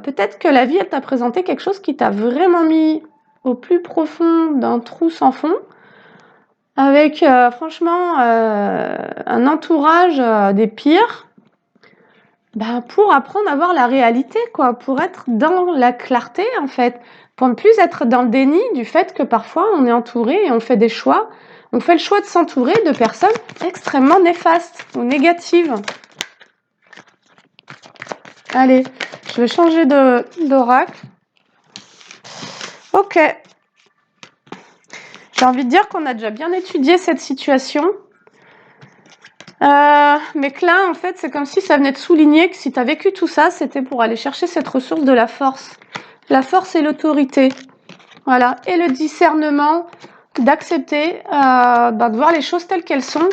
peut-être que la vie elle t'a présenté quelque chose qui t'a vraiment mis au plus profond d'un trou sans fond, avec franchement un entourage des pires, bah, pour apprendre à voir la réalité, quoi, pour être dans la clarté en fait, pour ne plus être dans le déni du fait que parfois on est entouré et on fait des choix. On fait le choix de s'entourer de personnes extrêmement néfastes ou négatives. Allez, je vais changer d'oracle. Ok. J'ai envie de dire qu'on a déjà bien étudié cette situation. Mais que là, en fait, c'est comme si ça venait de souligner que si tu as vécu tout ça, c'était pour aller chercher cette ressource de la force. La force et l'autorité. Voilà. Et le discernement d'accepter, de voir les choses telles qu'elles sont,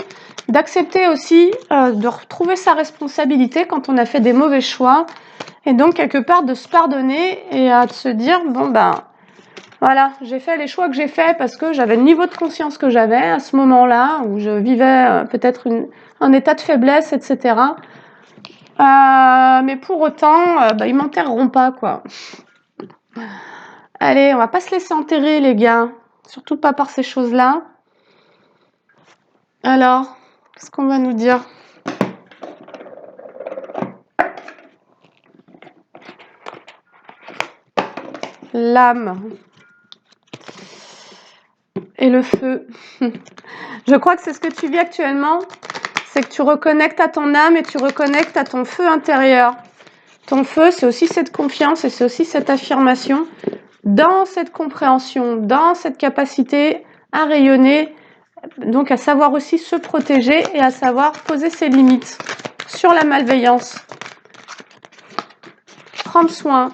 d'accepter aussi de retrouver sa responsabilité quand on a fait des mauvais choix, et donc quelque part de se pardonner et de se dire bon ben voilà, j'ai fait les choix que j'ai faits parce que j'avais le niveau de conscience que j'avais à ce moment-là où je vivais peut-être un état de faiblesse, etc. Mais pour autant, ils m'enterreront pas, quoi. Allez, on va pas se laisser enterrer, les gars. Surtout pas par ces choses-là. Alors, qu'est-ce qu'on va nous dire? L'âme et le feu. Je crois que c'est ce que tu vis actuellement. C'est que tu reconnectes à ton âme et tu reconnectes à ton feu intérieur. Ton feu, c'est aussi cette confiance et c'est aussi cette affirmation dans cette compréhension, dans cette capacité à rayonner, donc à savoir aussi se protéger et à savoir poser ses limites sur la malveillance. Prendre soin.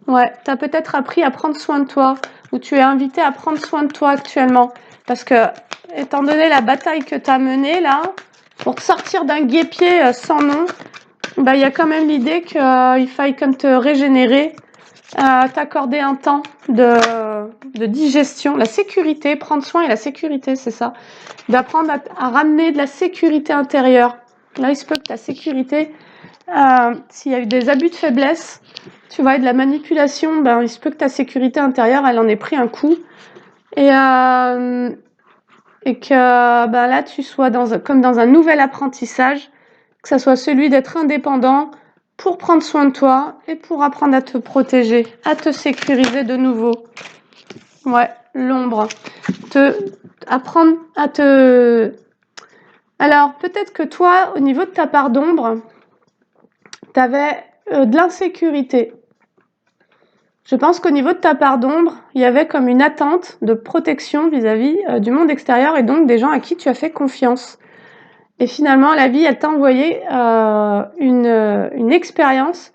Ouais, tu as peut-être appris à prendre soin de toi ou tu es invité à prendre soin de toi actuellement parce que, étant donné la bataille que tu as menée là, pour te sortir d'un guêpier sans nom, il y a quand même l'idée qu'il faille comme te régénérer, t'accorder un temps de digestion, la sécurité, prendre soin et la sécurité, c'est ça. D'apprendre à ramener de la sécurité intérieure. Là, il se peut que ta sécurité, s'il y a eu des abus de faiblesse, tu vois, et de la manipulation, il se peut que ta sécurité intérieure, elle en ait pris un coup. Et que là, tu sois comme dans un nouvel apprentissage, que ça soit celui d'être indépendant pour prendre soin de toi et pour apprendre à te protéger, à te sécuriser de nouveau. Ouais, l'ombre. Apprendre à te... Alors, peut-être que toi, au niveau de ta part d'ombre, tu avais de l'insécurité. Je pense qu'au niveau de ta part d'ombre, il y avait comme une attente de protection vis-à-vis du monde extérieur et donc des gens à qui tu as fait confiance. Et finalement, la vie, elle t'a envoyé une expérience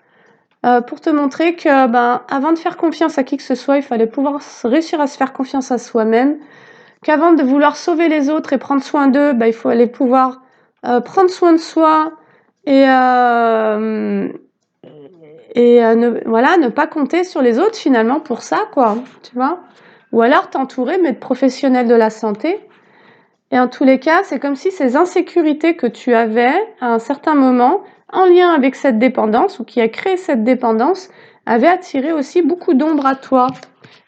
pour te montrer que avant de faire confiance à qui que ce soit, il fallait pouvoir réussir à se faire confiance à soi-même, qu'avant de vouloir sauver les autres et prendre soin d'eux, il fallait pouvoir prendre soin de soi et ne pas compter sur les autres finalement pour ça, quoi, tu vois. Ou alors t'entourer, mais de professionnels de la santé. Et en tous les cas, c'est comme si ces insécurités que tu avais à un certain moment, en lien avec cette dépendance, ou qui a créé cette dépendance, avaient attiré aussi beaucoup d'ombre à toi.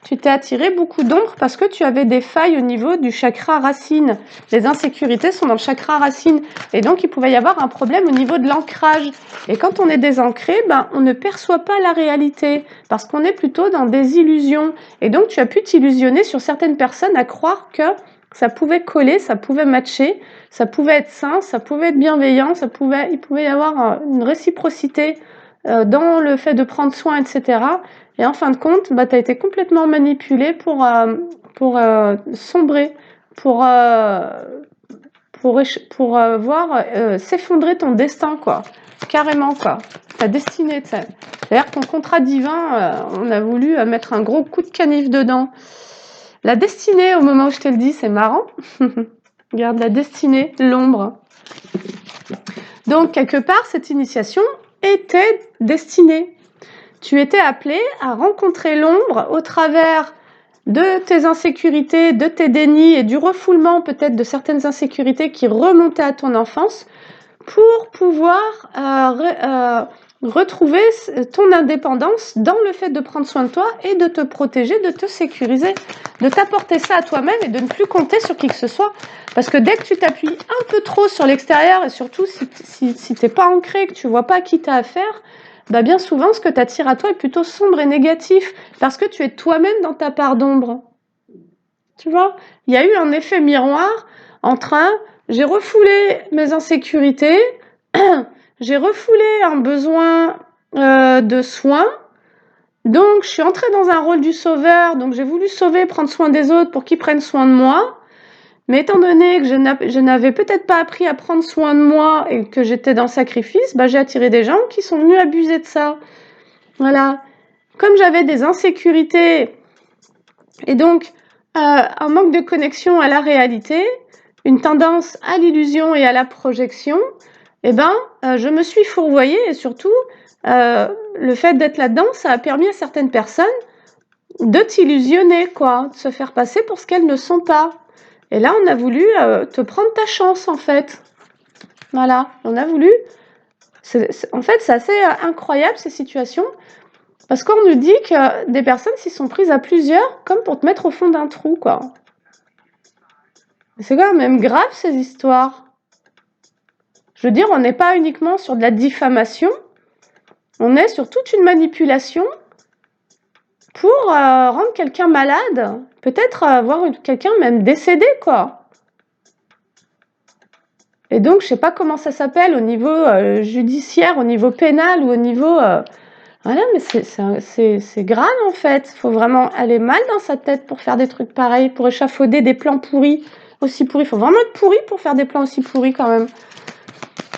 Tu t'es attiré beaucoup d'ombre parce que tu avais des failles au niveau du chakra racine. Les insécurités sont dans le chakra racine. Et donc, il pouvait y avoir un problème au niveau de l'ancrage. Et quand on est désancré, on ne perçoit pas la réalité parce qu'on est plutôt dans des illusions. Et donc, tu as pu t'illusionner sur certaines personnes à croire que ça pouvait coller, ça pouvait matcher, ça pouvait être sain, ça pouvait être bienveillant, il pouvait y avoir une réciprocité dans le fait de prendre soin, etc. Et en fin de compte, tu as été complètement manipulé pour sombrer, pour voir s'effondrer ton destin, quoi. Carrément, quoi. Ta destinée, tu sais. C'est-à-dire que ton contrat divin, on a voulu mettre un gros coup de canif dedans. La destinée, au moment où je te le dis, c'est marrant. Regarde, la destinée, l'ombre. Donc, quelque part, cette initiation était destinée. Tu étais appelé à rencontrer l'ombre au travers de tes insécurités, de tes dénis et du refoulement peut-être de certaines insécurités qui remontaient à ton enfance pour pouvoir retrouver ton indépendance dans le fait de prendre soin de toi et de te protéger, de te sécuriser, de t'apporter ça à toi-même et de ne plus compter sur qui que ce soit. Parce que dès que tu t'appuies un peu trop sur l'extérieur et surtout si t'es pas ancré, que tu vois pas à qui t'as affaire, bah bien souvent ce que t'attires à toi est plutôt sombre et négatif parce que tu es toi-même dans ta part d'ombre. Tu vois, il y a eu un effet miroir entre j'ai refoulé mes insécurités, j'ai refoulé un besoin de soins, donc je suis entrée dans un rôle du sauveur, donc j'ai voulu sauver, prendre soin des autres pour qu'ils prennent soin de moi, mais étant donné que je n'avais peut-être pas appris à prendre soin de moi et que j'étais dans le sacrifice, bah, j'ai attiré des gens qui sont venus abuser de ça. Voilà. Comme j'avais des insécurités et donc un manque de connexion à la réalité, une tendance à l'illusion et à la projection, eh ben, je me suis fourvoyée et surtout, le fait d'être là-dedans, ça a permis à certaines personnes de t'illusionner, quoi, de se faire passer pour ce qu'elles ne sont pas. Et là, on a voulu te prendre ta chance, en fait. Voilà, on a voulu... En fait, c'est assez incroyable, ces situations, parce qu'on nous dit que des personnes s'y sont prises à plusieurs, comme pour te mettre au fond d'un trou, quoi. C'est quand même grave, ces histoires. Je veux dire, on n'est pas uniquement sur de la diffamation, on est sur toute une manipulation pour rendre quelqu'un malade, peut-être voir quelqu'un même décédé, quoi. Et donc, je sais pas comment ça s'appelle au niveau judiciaire, au niveau pénal ou au niveau... Voilà, mais c'est grave, en fait. Il faut vraiment aller mal dans sa tête pour faire des trucs pareils, pour échafauder des plans pourris, aussi pourris. Il faut vraiment être pourri pour faire des plans aussi pourris, quand même.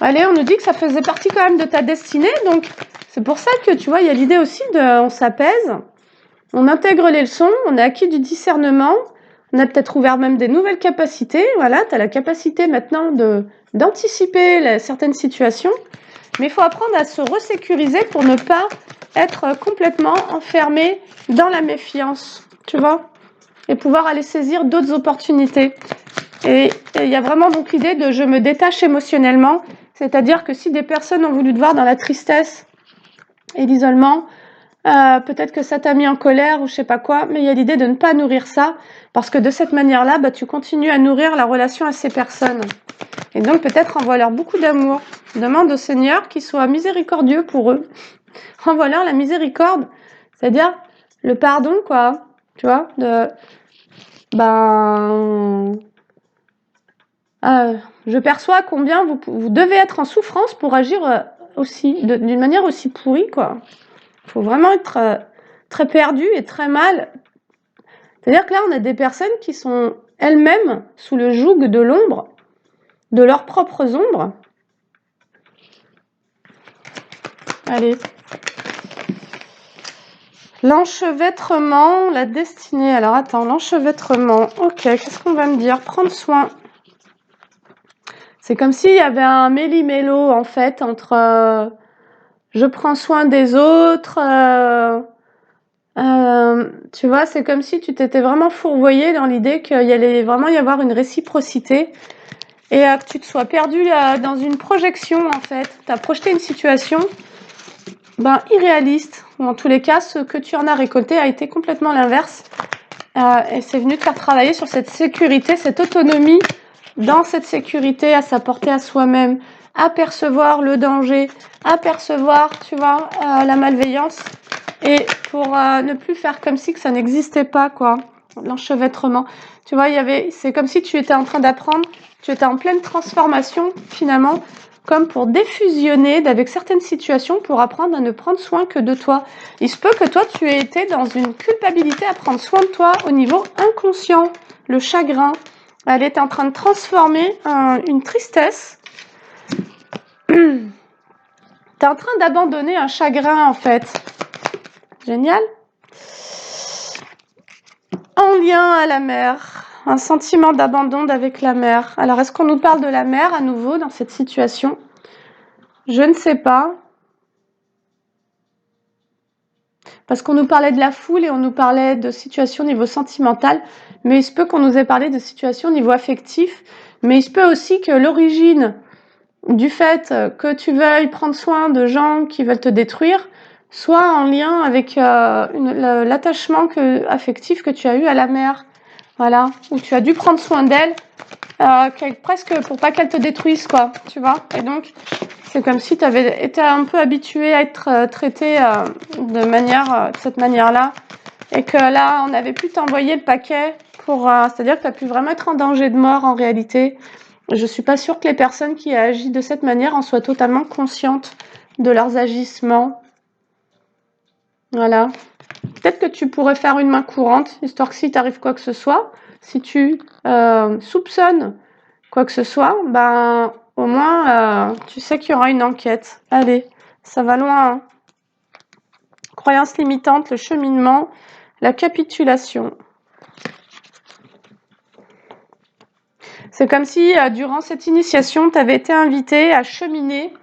Allez, on nous dit que ça faisait partie quand même de ta destinée, donc c'est pour ça que, tu vois, il y a l'idée aussi de... On s'apaise, on intègre les leçons, on a acquis du discernement, on a peut-être ouvert même des nouvelles capacités. Voilà, tu as la capacité maintenant d'anticiper certaines situations, mais il faut apprendre à se resécuriser pour ne pas être complètement enfermé dans la méfiance, tu vois, et pouvoir aller saisir d'autres opportunités. Et il y a vraiment donc l'idée de je me détache émotionnellement, c'est-à-dire que si des personnes ont voulu te voir dans la tristesse et l'isolement, peut-être que ça t'a mis en colère ou je sais pas quoi, mais il y a l'idée de ne pas nourrir ça, parce que de cette manière-là, bah, tu continues à nourrir la relation à ces personnes. Et donc peut-être envoie-leur beaucoup d'amour. Demande au Seigneur qu'il soit miséricordieux pour eux. Envoie-leur la miséricorde, c'est-à-dire le pardon, quoi. Tu vois, je perçois combien vous devez être en souffrance pour agir aussi d'une manière aussi pourrie, quoi. Il faut vraiment être très perdu et très mal. C'est-à-dire que là, on a des personnes qui sont elles-mêmes sous le joug de l'ombre, de leurs propres ombres. Allez. L'enchevêtrement, la destinée. Alors attends, l'enchevêtrement. Ok, qu'est-ce qu'on va me dire? Prendre soin. C'est comme s'il y avait un méli-mélo, en fait, entre je prends soin des autres. Tu vois, c'est comme si tu t'étais vraiment fourvoyé dans l'idée qu'il allait vraiment y avoir une réciprocité et que tu te sois perdu dans une projection, en fait. Tu as projeté une situation irréaliste, ou en tous les cas, ce que tu en as récolté a été complètement l'inverse. Et c'est venu te faire travailler sur cette sécurité, cette autonomie dans cette sécurité, à s'apporter à soi-même, à percevoir le danger, à percevoir, tu vois, la malveillance, et pour ne plus faire comme si que ça n'existait pas, quoi, l'enchevêtrement. Tu vois, c'est comme si tu étais en train d'apprendre, tu étais en pleine transformation, finalement, comme pour défusionner avec certaines situations, pour apprendre à ne prendre soin que de toi. Il se peut que toi, tu aies été dans une culpabilité à prendre soin de toi au niveau inconscient, le chagrin. Elle est en train de transformer une tristesse. Tu es en train d'abandonner un chagrin, en fait. Génial. En lien à la mer, un sentiment d'abandon avec la mer. Alors, est-ce qu'on nous parle de la mer à nouveau dans cette situation? Je ne sais pas. Parce qu'on nous parlait de la foule et on nous parlait de situations au niveau sentimental, mais il se peut qu'on nous ait parlé de situations au niveau affectif, mais il se peut aussi que l'origine du fait que tu veuilles prendre soin de gens qui veulent te détruire soit en lien avec l'attachement affectif que tu as eu à la mère. Voilà, où tu as dû prendre soin d'elle, presque pour pas qu'elle te détruise, quoi, tu vois. Et donc, c'est comme si tu avais été un peu habitué à être traité de cette manière-là, et que là, on n'avait plus t'envoyer le paquet pour, c'est-à-dire que tu as pu vraiment être en danger de mort en réalité. Je suis pas sûre que les personnes qui agissent de cette manière en soient totalement conscientes de leurs agissements. Voilà. Peut-être que tu pourrais faire une main courante, histoire que si t'arrive quoi que ce soit, si tu soupçonnes quoi que ce soit, ben au moins tu sais qu'il y aura une enquête. Allez, ça va loin. Hein. Croyance limitante, le cheminement, la capitulation. C'est comme si durant cette initiation, tu avais été invité à cheminer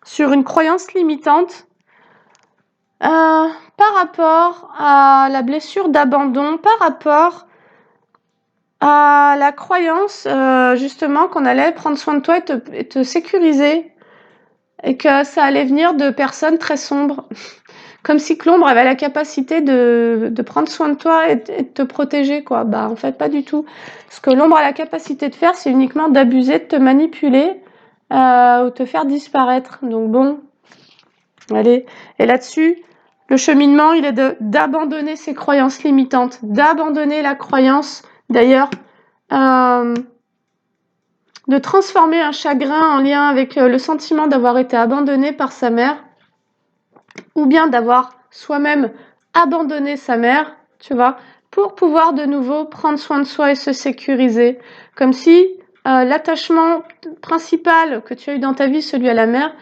sur une croyance limitante par rapport à la blessure d'abandon, par rapport à la croyance justement qu'on allait prendre soin de toi et te sécuriser et que ça allait venir de personnes très sombres. Comme si que l'ombre avait la capacité de prendre soin de toi et de te protéger, quoi. Bah, en fait, pas du tout. Ce que l'ombre a la capacité de faire, c'est uniquement d'abuser, de te manipuler ou te faire disparaître. Donc bon, allez. Et là-dessus, le cheminement, il est d'abandonner ses croyances limitantes, d'abandonner la croyance, d'ailleurs, de transformer un chagrin en lien avec le sentiment d'avoir été abandonné par sa mère, ou bien d'avoir soi-même abandonné sa mère, tu vois, pour pouvoir de nouveau prendre soin de soi et se sécuriser. Comme si l'attachement principal que tu as eu dans ta vie, celui à la mère,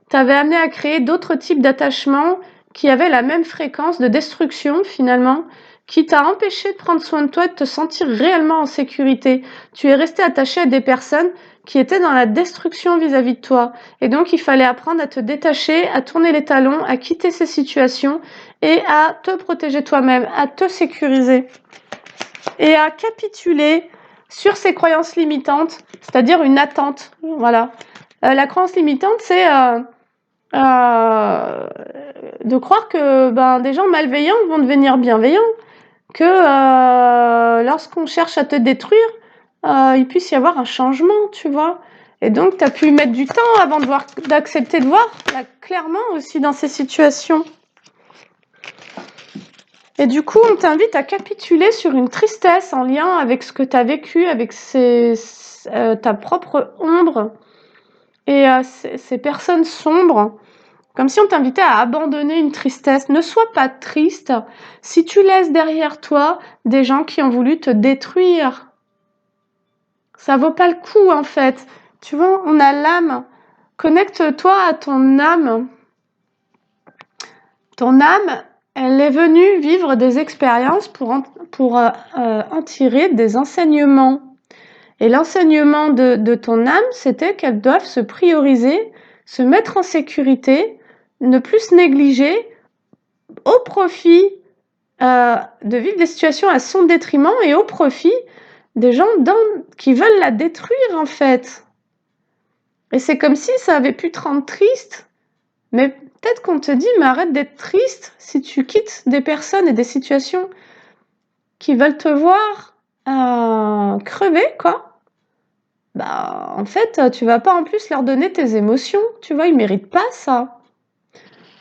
t'avait amené à créer d'autres types d'attachements qui avaient la même fréquence de destruction finalement, qui t'a empêché de prendre soin de toi et de te sentir réellement en sécurité. Tu es resté attaché à des personnes qui étaient dans la destruction vis-à-vis de toi. Et donc, il fallait apprendre à te détacher, à tourner les talons, à quitter ces situations et à te protéger toi-même, à te sécuriser et à capituler sur ces croyances limitantes, c'est-à-dire une attente. Voilà. La croyance limitante, c'est de croire que des gens malveillants vont devenir bienveillants, que lorsqu'on cherche à te détruire, il puisse y avoir un changement, tu vois. Et donc, tu as pu mettre du temps avant d'accepter de voir là, clairement aussi dans ces situations. Et du coup, on t'invite à capituler sur une tristesse en lien avec ce que tu as vécu, avec ta propre ombre et ces personnes sombres. Comme si on t'invitait à abandonner une tristesse. Ne sois pas triste si tu laisses derrière toi des gens qui ont voulu te détruire. Ça vaut pas le coup, en fait. Tu vois, on a l'âme. Connecte-toi à ton âme. Ton âme, elle est venue vivre des expériences pour en tirer des enseignements. Et l'enseignement de ton âme, c'était qu'elles doivent se prioriser, se mettre en sécurité, ne plus se négliger au profit de vivre des situations à son détriment et au profit des gens qui veulent la détruire, en fait. Et c'est comme si ça avait pu te rendre triste, mais peut-être qu'on te dit, mais arrête d'être triste si tu quittes des personnes et des situations qui veulent te voir crever, quoi. Bah, en fait, tu vas pas en plus leur donner tes émotions, tu vois, ils méritent pas ça.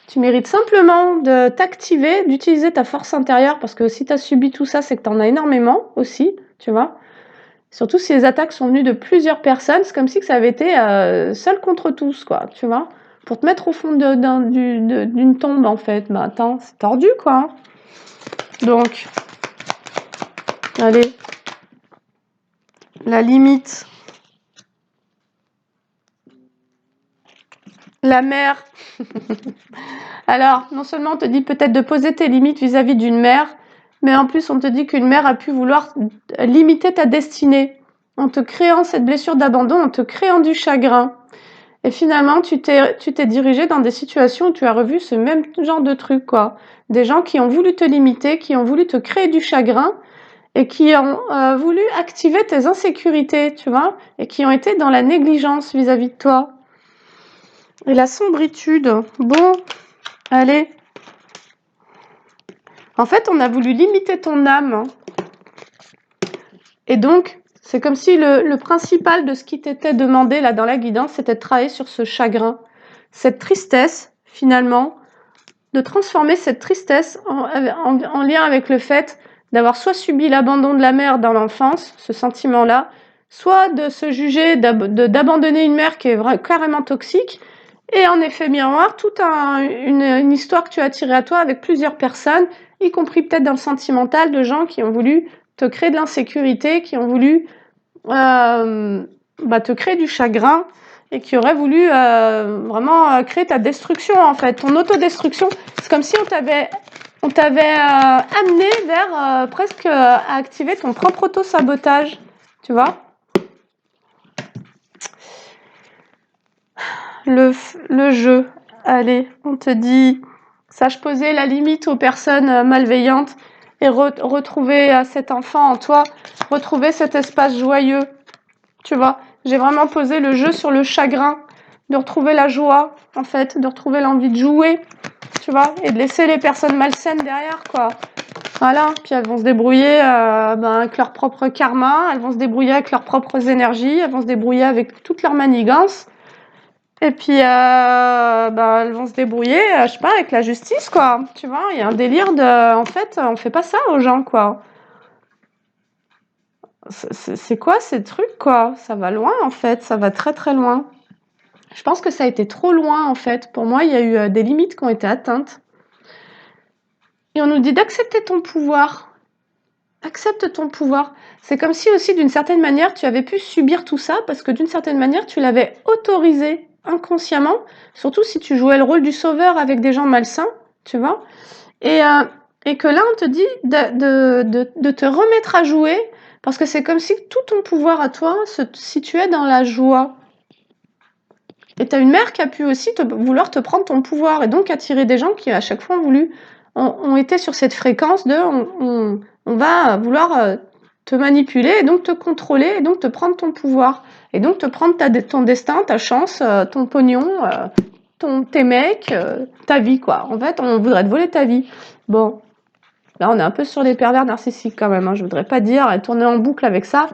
Tu mérites simplement de t'activer, d'utiliser ta force intérieure, parce que si tu as subi tout ça, c'est que tu en as énormément aussi, tu vois. Surtout si les attaques sont venues de plusieurs personnes, c'est comme si que ça avait été seul contre tous, quoi, tu vois. Pour te mettre au fond d'une tombe, en fait. Bah attends, c'est tordu, quoi. Donc, allez, la limite. La mère. Alors, non seulement on te dit peut-être de poser tes limites vis-à-vis d'une mère, Mais en plus, on te dit qu'une mère a pu vouloir limiter ta destinée en te créant cette blessure d'abandon, en te créant du chagrin. Et finalement, tu t'es dirigé dans des situations où tu as revu ce même genre de truc, quoi. Des gens qui ont voulu te limiter, qui ont voulu te créer du chagrin et qui ont voulu activer tes insécurités, tu vois, et qui ont été dans la négligence vis-à-vis de toi. Et la sombritude. Bon, allez. En fait, on a voulu limiter ton âme. Et donc, c'est comme si le principal de ce qui t'était demandé là dans la guidance, c'était de travailler sur ce chagrin, cette tristesse, finalement, de transformer cette tristesse en lien avec le fait d'avoir soit subi l'abandon de la mère dans l'enfance, ce sentiment-là, soit de se juger, d'abandonner une mère qui est carrément toxique, et en effet miroir, toute une histoire que tu as tirée à toi avec plusieurs personnes, y compris peut-être dans le sentimental, de gens qui ont voulu te créer de l'insécurité, qui ont voulu te créer du chagrin et qui auraient voulu vraiment créer ta destruction en fait, ton autodestruction. C'est comme si on t'avait amené vers presque à activer ton propre auto-sabotage, tu vois. Le jeu, allez, on te dit, sache poser la limite aux personnes malveillantes et retrouver cet enfant en toi, retrouver cet espace joyeux, tu vois. J'ai vraiment posé le jeu sur le chagrin, de retrouver la joie, en fait, de retrouver l'envie de jouer, tu vois, et de laisser les personnes malsaines derrière, quoi. Voilà, puis elles vont se débrouiller avec leur propre karma, elles vont se débrouiller avec leurs propres énergies, elles vont se débrouiller avec toutes leurs manigances. Et puis, elles vont se débrouiller, je sais pas, avec la justice, quoi. Tu vois, il y a un délire de... En fait, on fait pas ça aux gens, quoi. C'est quoi ces trucs, quoi? Ça va loin, en fait. Ça va très, très loin. Je pense que ça a été trop loin, en fait. Pour moi, il y a eu des limites qui ont été atteintes. Et on nous dit d'accepter ton pouvoir. Accepte ton pouvoir. C'est comme si aussi, d'une certaine manière, tu avais pu subir tout ça parce que d'une certaine manière, tu l'avais autorisé inconsciemment, surtout si tu jouais le rôle du sauveur avec des gens malsains, tu vois. Et que là, on te dit de te remettre à jouer parce que c'est comme si tout ton pouvoir à toi se situait dans la joie. Et tu as une mère qui a pu aussi vouloir te prendre ton pouvoir et donc attirer des gens qui, à chaque fois, ont été sur cette fréquence de on va vouloir te manipuler et donc te contrôler et donc te prendre ton pouvoir. Et donc te prendre ton destin, ta chance, ton pognon, tes mecs, ta vie, quoi. En fait, on voudrait te voler ta vie. Bon, là, on est un peu sur les pervers narcissiques quand même. Hein. Je voudrais pas dire et tourner en boucle avec ça.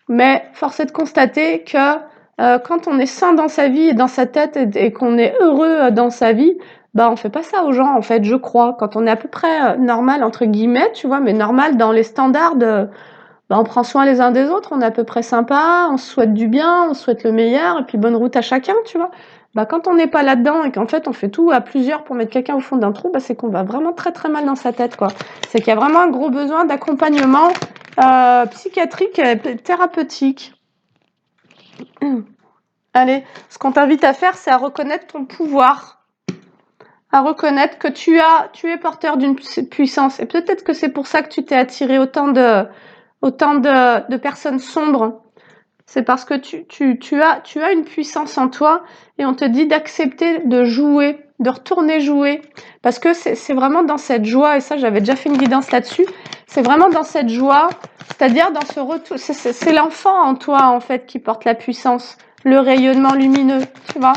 Mais force est de constater que quand on est sain dans sa vie et dans sa tête et qu'on est heureux dans sa vie, on fait pas ça aux gens, en fait, je crois. Quand on est à peu près normal, entre guillemets, tu vois, mais normal dans les standards de... on prend soin les uns des autres, on est à peu près sympa, on se souhaite du bien, on se souhaite le meilleur, et puis bonne route à chacun, tu vois. Quand on n'est pas là-dedans et qu'en fait on fait tout à plusieurs pour mettre quelqu'un au fond d'un trou, c'est qu'on va vraiment très très mal dans sa tête, quoi. C'est qu'il y a vraiment un gros besoin d'accompagnement psychiatrique et thérapeutique. Allez, ce qu'on t'invite à faire, c'est à reconnaître ton pouvoir, à reconnaître que tu es porteur d'une puissance. Et peut-être que c'est pour ça que tu t'es attiré autant de personnes sombres. C'est parce que tu as une puissance en toi et on te dit d'accepter de jouer, de retourner jouer. Parce que c'est vraiment dans cette joie, et ça j'avais déjà fait une guidance là-dessus, c'est vraiment dans cette joie, c'est-à-dire dans ce retour, c'est l'enfant en toi en fait qui porte la puissance, le rayonnement lumineux, tu vois.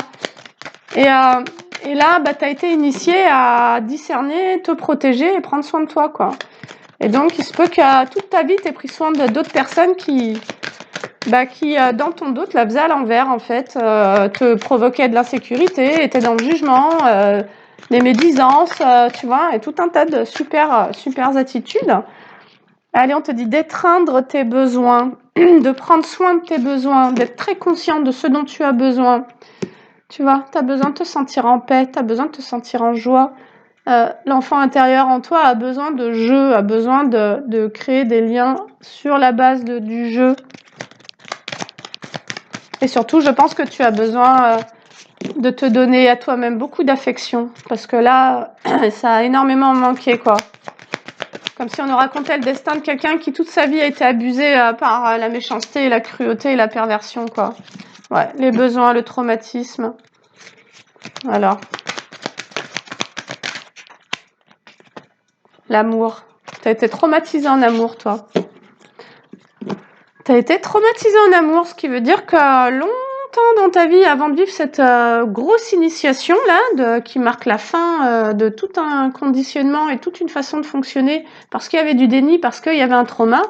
Et là, t'as été initié à discerner, te protéger et prendre soin de toi, quoi. Et donc, il se peut qu'à toute ta vie, t'aies pris soin d'autres personnes qui dans ton dos, te la faisaient à l'envers, en fait, te provoquaient de l'insécurité, étaient dans le jugement, les médisances, tu vois, et tout un tas de super attitudes. Allez, on te dit d'étreindre tes besoins, de prendre soin de tes besoins, d'être très conscient de ce dont tu as besoin. Tu vois, tu as besoin de te sentir en paix, tu as besoin de te sentir en joie. L'enfant intérieur en toi a besoin de jeu, a besoin de créer des liens sur la base du jeu. Et surtout, je pense que tu as besoin de te donner à toi-même beaucoup d'affection. Parce que là, ça a énormément manqué, quoi. Comme si on nous racontait le destin de quelqu'un qui toute sa vie a été abusé par la méchanceté, la cruauté et la perversion, quoi. Ouais, les besoins, le traumatisme. Alors. L'amour. T'as été traumatisé en amour, toi. T'as été traumatisé en amour, ce qui veut dire que longtemps dans ta vie, avant de vivre cette grosse initiation là, qui marque la fin de tout un conditionnement et toute une façon de fonctionner, parce qu'il y avait du déni, parce qu'il y avait un trauma,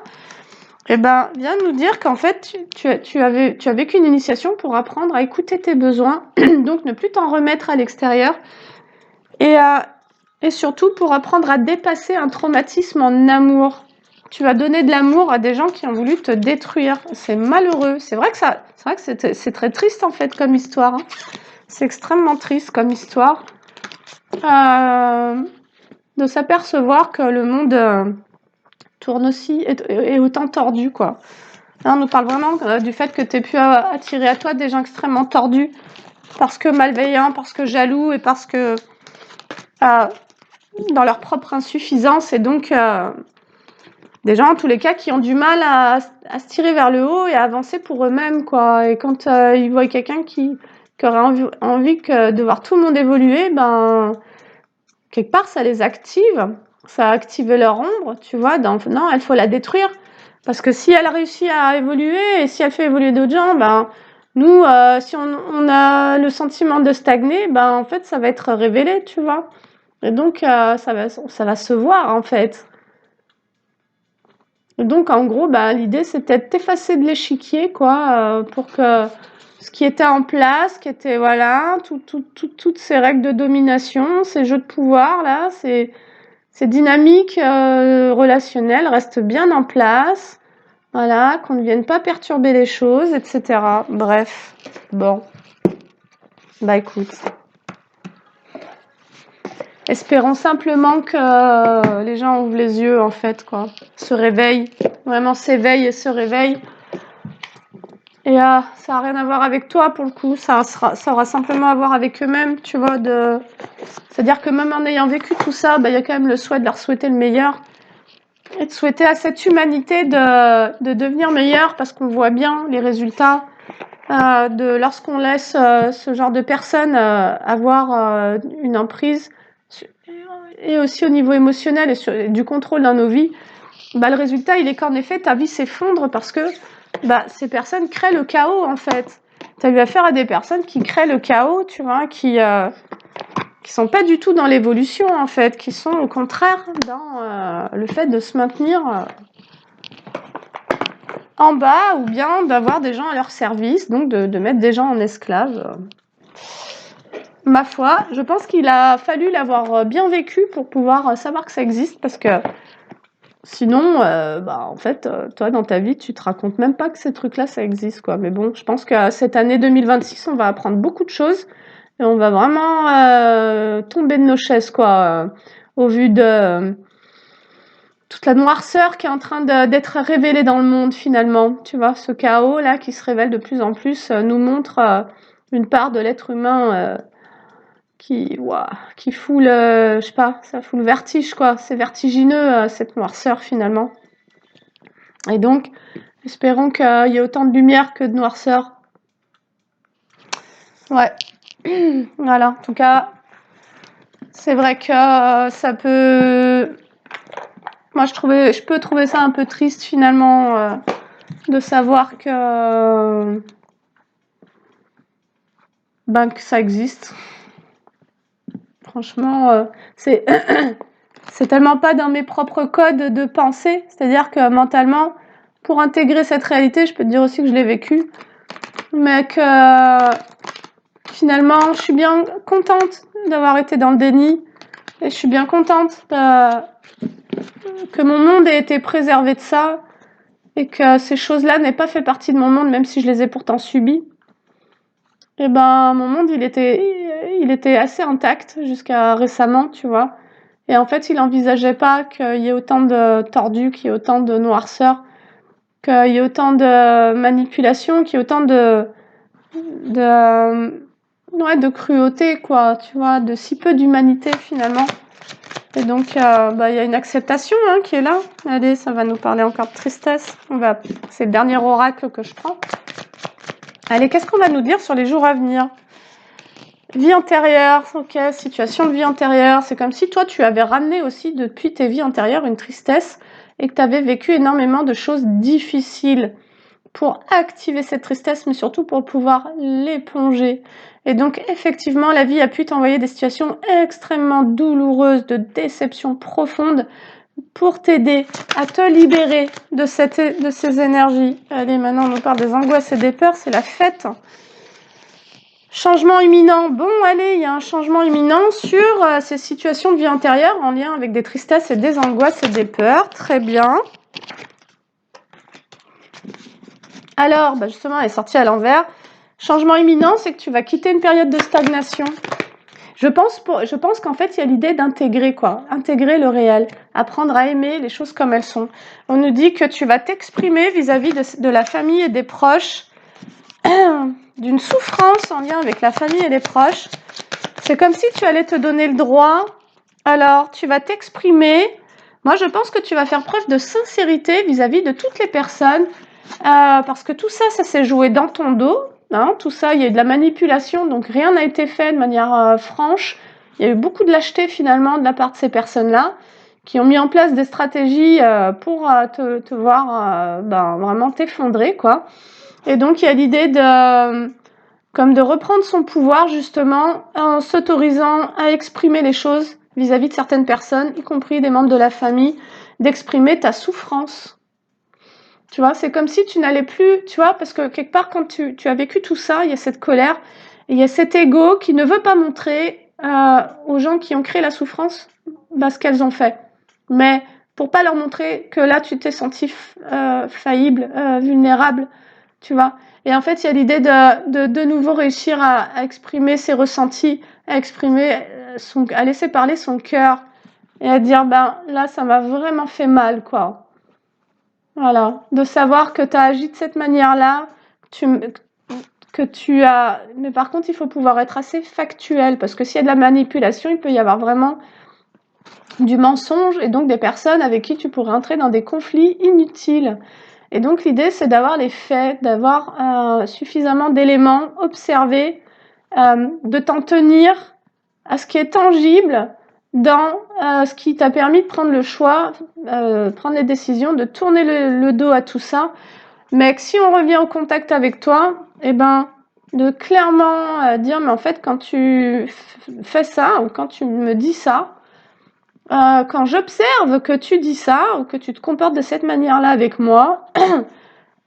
eh ben, viens nous dire qu'en fait, tu as vécu une initiation pour apprendre à écouter tes besoins, donc ne plus t'en remettre à l'extérieur, et surtout pour apprendre à dépasser un traumatisme en amour. Tu vas donner de l'amour à des gens qui ont voulu te détruire. C'est malheureux. C'est vrai que c'est très triste en fait comme histoire. Hein. C'est extrêmement triste comme histoire de s'apercevoir que le monde tourne aussi est autant tordu quoi. Là, on nous parle vraiment du fait que tu aies pu attirer à toi des gens extrêmement tordus parce que malveillants, parce que jaloux et parce que dans leur propre insuffisance et donc des gens en tous les cas qui ont du mal à se tirer vers le haut et à avancer pour eux-mêmes quoi. Et quand ils voient quelqu'un qui aurait envie de voir tout le monde évoluer, ben quelque part ça les active, ça a activé leur ombre, tu vois. Non, il faut la détruire parce que si elle a réussi à évoluer et si elle fait évoluer d'autres gens, ben nous si on a le sentiment de stagner, ben en fait ça va être révélé, tu vois. Et donc ça va se voir en fait. Et donc, en gros, bah, l'idée, c'est peut-être d'effacer de l'échiquier, quoi, pour que ce qui était en place, qui était, voilà, toutes ces règles de domination, ces jeux de pouvoir, là, ces dynamiques relationnelles restent bien en place, voilà, qu'on ne vienne pas perturber les choses, etc. Bref, bon, bah écoute. Espérons simplement que les gens ouvrent les yeux, en fait, quoi. Se réveillent, vraiment s'éveillent et se réveillent. Et ça n'a rien à voir avec toi, pour le coup. Ça aura simplement à voir avec eux-mêmes, tu vois. C'est-à-dire que même en ayant vécu tout ça, bah, y a quand même le souhait de leur souhaiter le meilleur. Et de souhaiter à cette humanité de devenir meilleure, parce qu'on voit bien les résultats lorsqu'on laisse ce genre de personnes avoir une emprise et aussi au niveau émotionnel et du contrôle dans nos vies, bah, le résultat, il est qu'en effet, ta vie s'effondre parce que bah, ces personnes créent le chaos, en fait. Tu as eu affaire à des personnes qui créent le chaos, tu vois, qui sont pas du tout dans l'évolution, en fait, qui sont au contraire dans le fait de se maintenir en bas ou bien d'avoir des gens à leur service, donc de mettre des gens en esclaves. Ma foi, je pense qu'il a fallu l'avoir bien vécu pour pouvoir savoir que ça existe, parce que sinon, bah, en fait, toi, dans ta vie, tu te racontes même pas que ces trucs-là, ça existe, quoi. Mais bon, je pense que cette année 2026, on va apprendre beaucoup de choses et on va vraiment tomber de nos chaises, quoi, au vu de toute la noirceur qui est en train d'être révélée dans le monde, finalement. Tu vois, ce chaos-là qui se révèle de plus en plus nous montre une part de l'être humain qui fout je sais pas, ça fout le vertige, quoi. C'est vertigineux, cette noirceur, finalement. Et donc, espérons qu'il y ait autant de lumière que de noirceur. Ouais. Voilà, en tout cas, c'est vrai que ça peut... Moi, je peux trouver ça un peu triste, finalement, de savoir que ça existe. Franchement, c'est tellement pas dans mes propres codes de pensée. C'est-à-dire que mentalement, pour intégrer cette réalité, je peux te dire aussi que je l'ai vécu, mais que finalement, je suis bien contente d'avoir été dans le déni et je suis bien contente que mon monde ait été préservé de ça et que ces choses-là n'aient pas fait partie de mon monde, même si je les ai pourtant subies. Et ben, mon monde, il était assez intact jusqu'à récemment, tu vois. Et en fait, il envisageait pas qu'il y ait autant de tordus, qu'il y ait autant de noirceur, qu'il y ait autant de manipulation, qu'il y ait autant de cruauté, quoi, tu vois, de si peu d'humanité, finalement. Et donc, il y a une acceptation hein, qui est là. Allez, ça va nous parler encore de tristesse. C'est le dernier oracle que je prends. Allez, qu'est-ce qu'on va nous dire sur les jours à venir? Vie antérieure, ok, situation de vie antérieure. C'est comme si toi, tu avais ramené aussi depuis tes vies antérieures une tristesse et que tu avais vécu énormément de choses difficiles pour activer cette tristesse, mais surtout pour pouvoir l'éponger. Et donc, effectivement, la vie a pu t'envoyer des situations extrêmement douloureuses, de déception profonde, pour t'aider à te libérer de ces énergies. Allez, maintenant, on nous parle des angoisses et des peurs, c'est la fête. Changement imminent. Bon, allez, il y a un changement imminent sur ces situations de vie antérieure en lien avec des tristesses et des angoisses et des peurs. Très bien. Alors, justement, elle est sortie à l'envers. Changement imminent, c'est que tu vas quitter une période de stagnation. Je pense qu'en fait, il y a l'idée d'intégrer, intégrer le réel, apprendre à aimer les choses comme elles sont. On nous dit que tu vas t'exprimer vis-à-vis de la famille et des proches, d'une souffrance en lien avec la famille et les proches. C'est comme si tu allais te donner le droit. Alors, tu vas t'exprimer. Moi, je pense que tu vas faire preuve de sincérité vis-à-vis de toutes les personnes, parce que tout ça, ça s'est joué dans ton dos. Hein, tout ça, il y a eu de la manipulation, donc rien n'a été fait de manière franche. Il y a eu beaucoup de lâcheté finalement de la part de ces personnes-là qui ont mis en place des stratégies pour te voir vraiment t'effondrer, quoi. Et donc, il y a l'idée de reprendre son pouvoir justement en s'autorisant à exprimer les choses vis-à-vis de certaines personnes, y compris des membres de la famille, d'exprimer ta souffrance. Tu vois, c'est comme si tu n'allais plus, tu vois, parce que quelque part, quand tu as vécu tout ça, il y a cette colère, et il y a cet ego qui ne veut pas montrer aux gens qui ont créé la souffrance ce qu'elles ont fait. Mais pour pas leur montrer que là, tu t'es senti faillible, vulnérable, tu vois. Et en fait, il y a l'idée de nouveau réussir à exprimer ses ressentis, à exprimer à laisser parler son cœur, et à dire, là, ça m'a vraiment fait mal, quoi. Voilà, de savoir que tu as agi de cette manière-là, mais par contre, il faut pouvoir être assez factuel, parce que s'il y a de la manipulation, il peut y avoir vraiment du mensonge, et donc des personnes avec qui tu pourrais entrer dans des conflits inutiles. Et donc l'idée, c'est d'avoir les faits, d'avoir suffisamment d'éléments, observer, de t'en tenir à ce qui est tangible, dans ce qui t'a permis de prendre le choix, prendre les décisions, de tourner le dos à tout ça, mais que si on revient en contact avec toi, de clairement dire, mais en fait, quand tu fais ça, ou quand tu me dis ça, quand j'observe que tu dis ça, ou que tu te comportes de cette manière-là avec moi,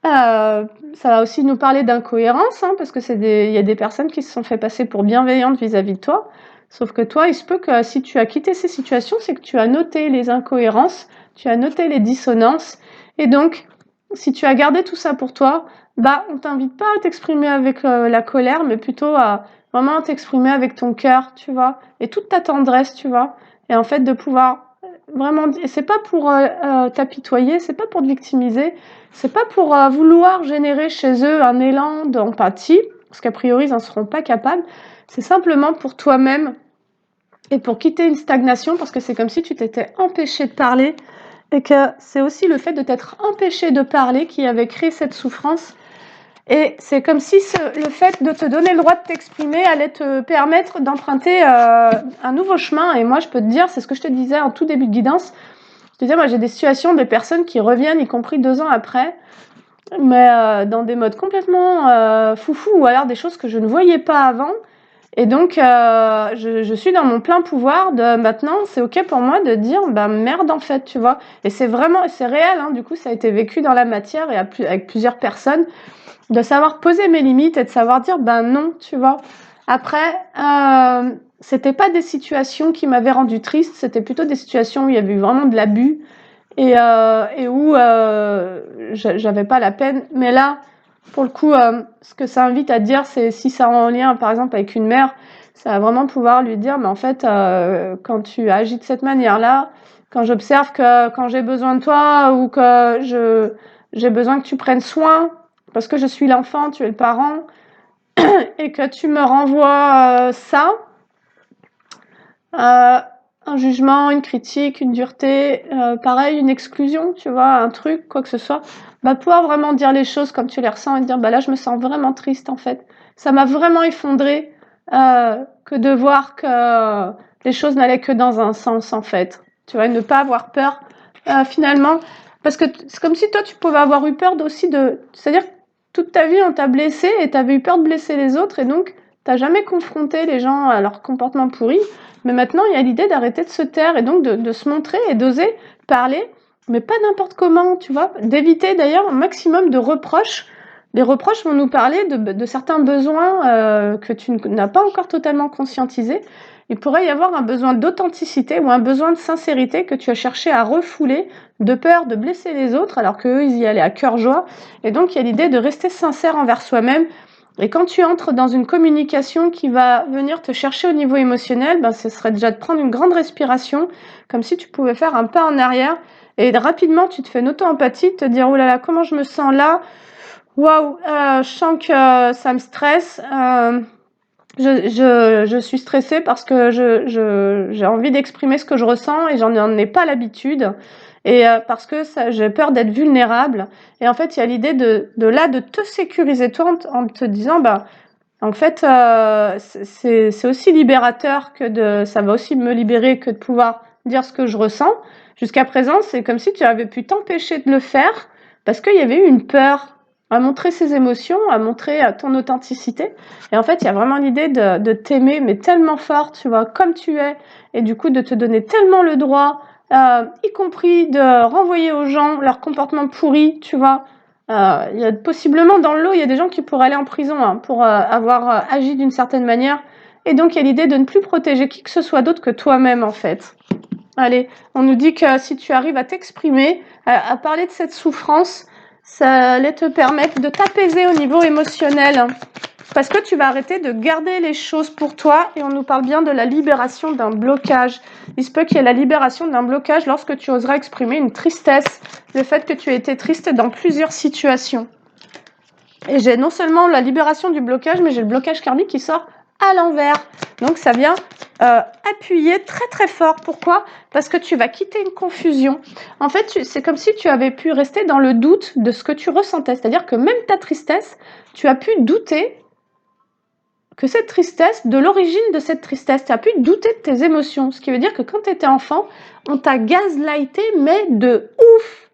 ça va aussi nous parler d'incohérence, hein, parce que il y a des personnes qui se sont fait passer pour bienveillantes vis-à-vis de toi. Sauf que toi, il se peut que si tu as quitté ces situations, c'est que tu as noté les incohérences, tu as noté les dissonances. Et donc, si tu as gardé tout ça pour toi, on t'invite pas à t'exprimer avec la colère, mais plutôt à vraiment t'exprimer avec ton cœur, tu vois, et toute ta tendresse, tu vois. Et en fait, de pouvoir vraiment, c'est pas pour t'apitoyer, c'est pas pour te victimiser, c'est pas pour vouloir générer chez eux un élan d'empathie, parce qu'a priori, ils n'en seront pas capables. C'est simplement pour toi-même et pour quitter une stagnation, parce que c'est comme si tu t'étais empêché de parler, et que c'est aussi le fait de t'être empêché de parler qui avait créé cette souffrance. Et c'est comme si le fait de te donner le droit de t'exprimer allait te permettre d'emprunter un nouveau chemin. Et moi, je peux te dire, c'est ce que je te disais en tout début de guidance, je te disais, moi, j'ai des situations de personnes qui reviennent, y compris 2 ans après, mais dans des modes complètement foufou, ou alors des choses que je ne voyais pas avant. Et donc, je suis dans mon plein pouvoir de maintenant, c'est ok pour moi de dire, merde en fait, tu vois. Et c'est réel, hein, du coup, ça a été vécu dans la matière et avec plusieurs personnes, de savoir poser mes limites et de savoir dire, non, tu vois. Après, c'était pas des situations qui m'avaient rendu triste, c'était plutôt des situations où il y avait eu vraiment de l'abus, et où j'avais pas la peine. Mais là, pour le coup, ce que ça invite à dire, c'est si ça a en lien, par exemple, avec une mère, ça va vraiment pouvoir lui dire, mais en fait, quand tu agis de cette manière-là, quand j'observe que quand j'ai besoin de toi, ou que j'ai besoin que tu prennes soin, parce que je suis l'enfant, tu es le parent, et que tu me renvoies ça, un jugement, une critique, une dureté, pareil, une exclusion, tu vois, un truc, quoi que ce soit, bah, pouvoir vraiment dire les choses comme tu les ressens et te dire: «Bah, là, je me sens vraiment triste, en fait. Ça m'a vraiment effondrée, que de voir que les choses n'allaient que dans un sens, en fait». Tu vois? Et ne pas avoir peur, finalement parce que c'est comme si toi, tu pouvais avoir eu peur aussi de c'est-à-dire que toute ta vie, on t'a blessé et tu avais eu peur de blesser les autres et donc tu as jamais confronté les gens à leur comportement pourri. Mais maintenant, il y a l'idée d'arrêter de se taire et donc de se montrer et d'oser parler, mais pas n'importe comment, tu vois? D'éviter d'ailleurs un maximum de reproches. Les reproches vont nous parler de certains besoins que tu n'as pas encore totalement conscientisés. Il pourrait y avoir un besoin d'authenticité ou un besoin de sincérité que tu as cherché à refouler de peur de blesser les autres alors qu'eux, ils y allaient à cœur joie. Et donc, il y a l'idée de rester sincère envers soi-même. Et quand tu entres dans une communication qui va venir te chercher au niveau émotionnel, ben, ce serait déjà de prendre une grande respiration, comme si tu pouvais faire un pas en arrière et rapidement tu te fais une auto-empathie, te dire: «Oh là là, comment je me sens là? Waouh, je sens que ça me stresse, je suis stressée parce que j'ai envie d'exprimer ce que je ressens et j'en ai pas l'habitude et parce que ça j'ai peur d'être vulnérable». Et en fait, il y a l'idée de te sécuriser toi en te disant: «Bah, en fait, c'est aussi libérateur que ça va aussi me libérer que de pouvoir dire ce que je ressens». Jusqu'à présent, c'est comme si tu avais pu t'empêcher de le faire parce qu'il y avait eu une peur à montrer ses émotions, à montrer ton authenticité. Et en fait, il y a vraiment l'idée de t'aimer, mais tellement fort, tu vois, comme tu es, et du coup de te donner tellement le droit, y compris de renvoyer aux gens leur comportement pourri, tu vois. Il y a possiblement dans le lot, il y a des gens qui pourraient aller en prison hein, pour avoir agi d'une certaine manière. Et donc, il y a l'idée de ne plus protéger qui que ce soit d'autre que toi-même, en fait. Allez, on nous dit que si tu arrives à t'exprimer, à parler de cette souffrance, ça allait te permettre de t'apaiser au niveau émotionnel. Parce que tu vas arrêter de garder les choses pour toi et on nous parle bien de la libération d'un blocage. Il se peut qu'il y ait la libération d'un blocage lorsque tu oseras exprimer une tristesse, le fait que tu aies été triste dans plusieurs situations. Et j'ai non seulement la libération du blocage, mais j'ai le blocage karmique qui sort à l'envers. Donc ça vient appuyer très très fort. Pourquoi? Parce que tu vas quitter une confusion. En fait, c'est comme si tu avais pu rester dans le doute de ce que tu ressentais. C'est-à-dire que même ta tristesse, tu as pu douter que cette tristesse, de l'origine de cette tristesse, tu as pu douter de tes émotions. Ce qui veut dire que quand tu étais enfant, on t'a gaslighté, mais de ouf.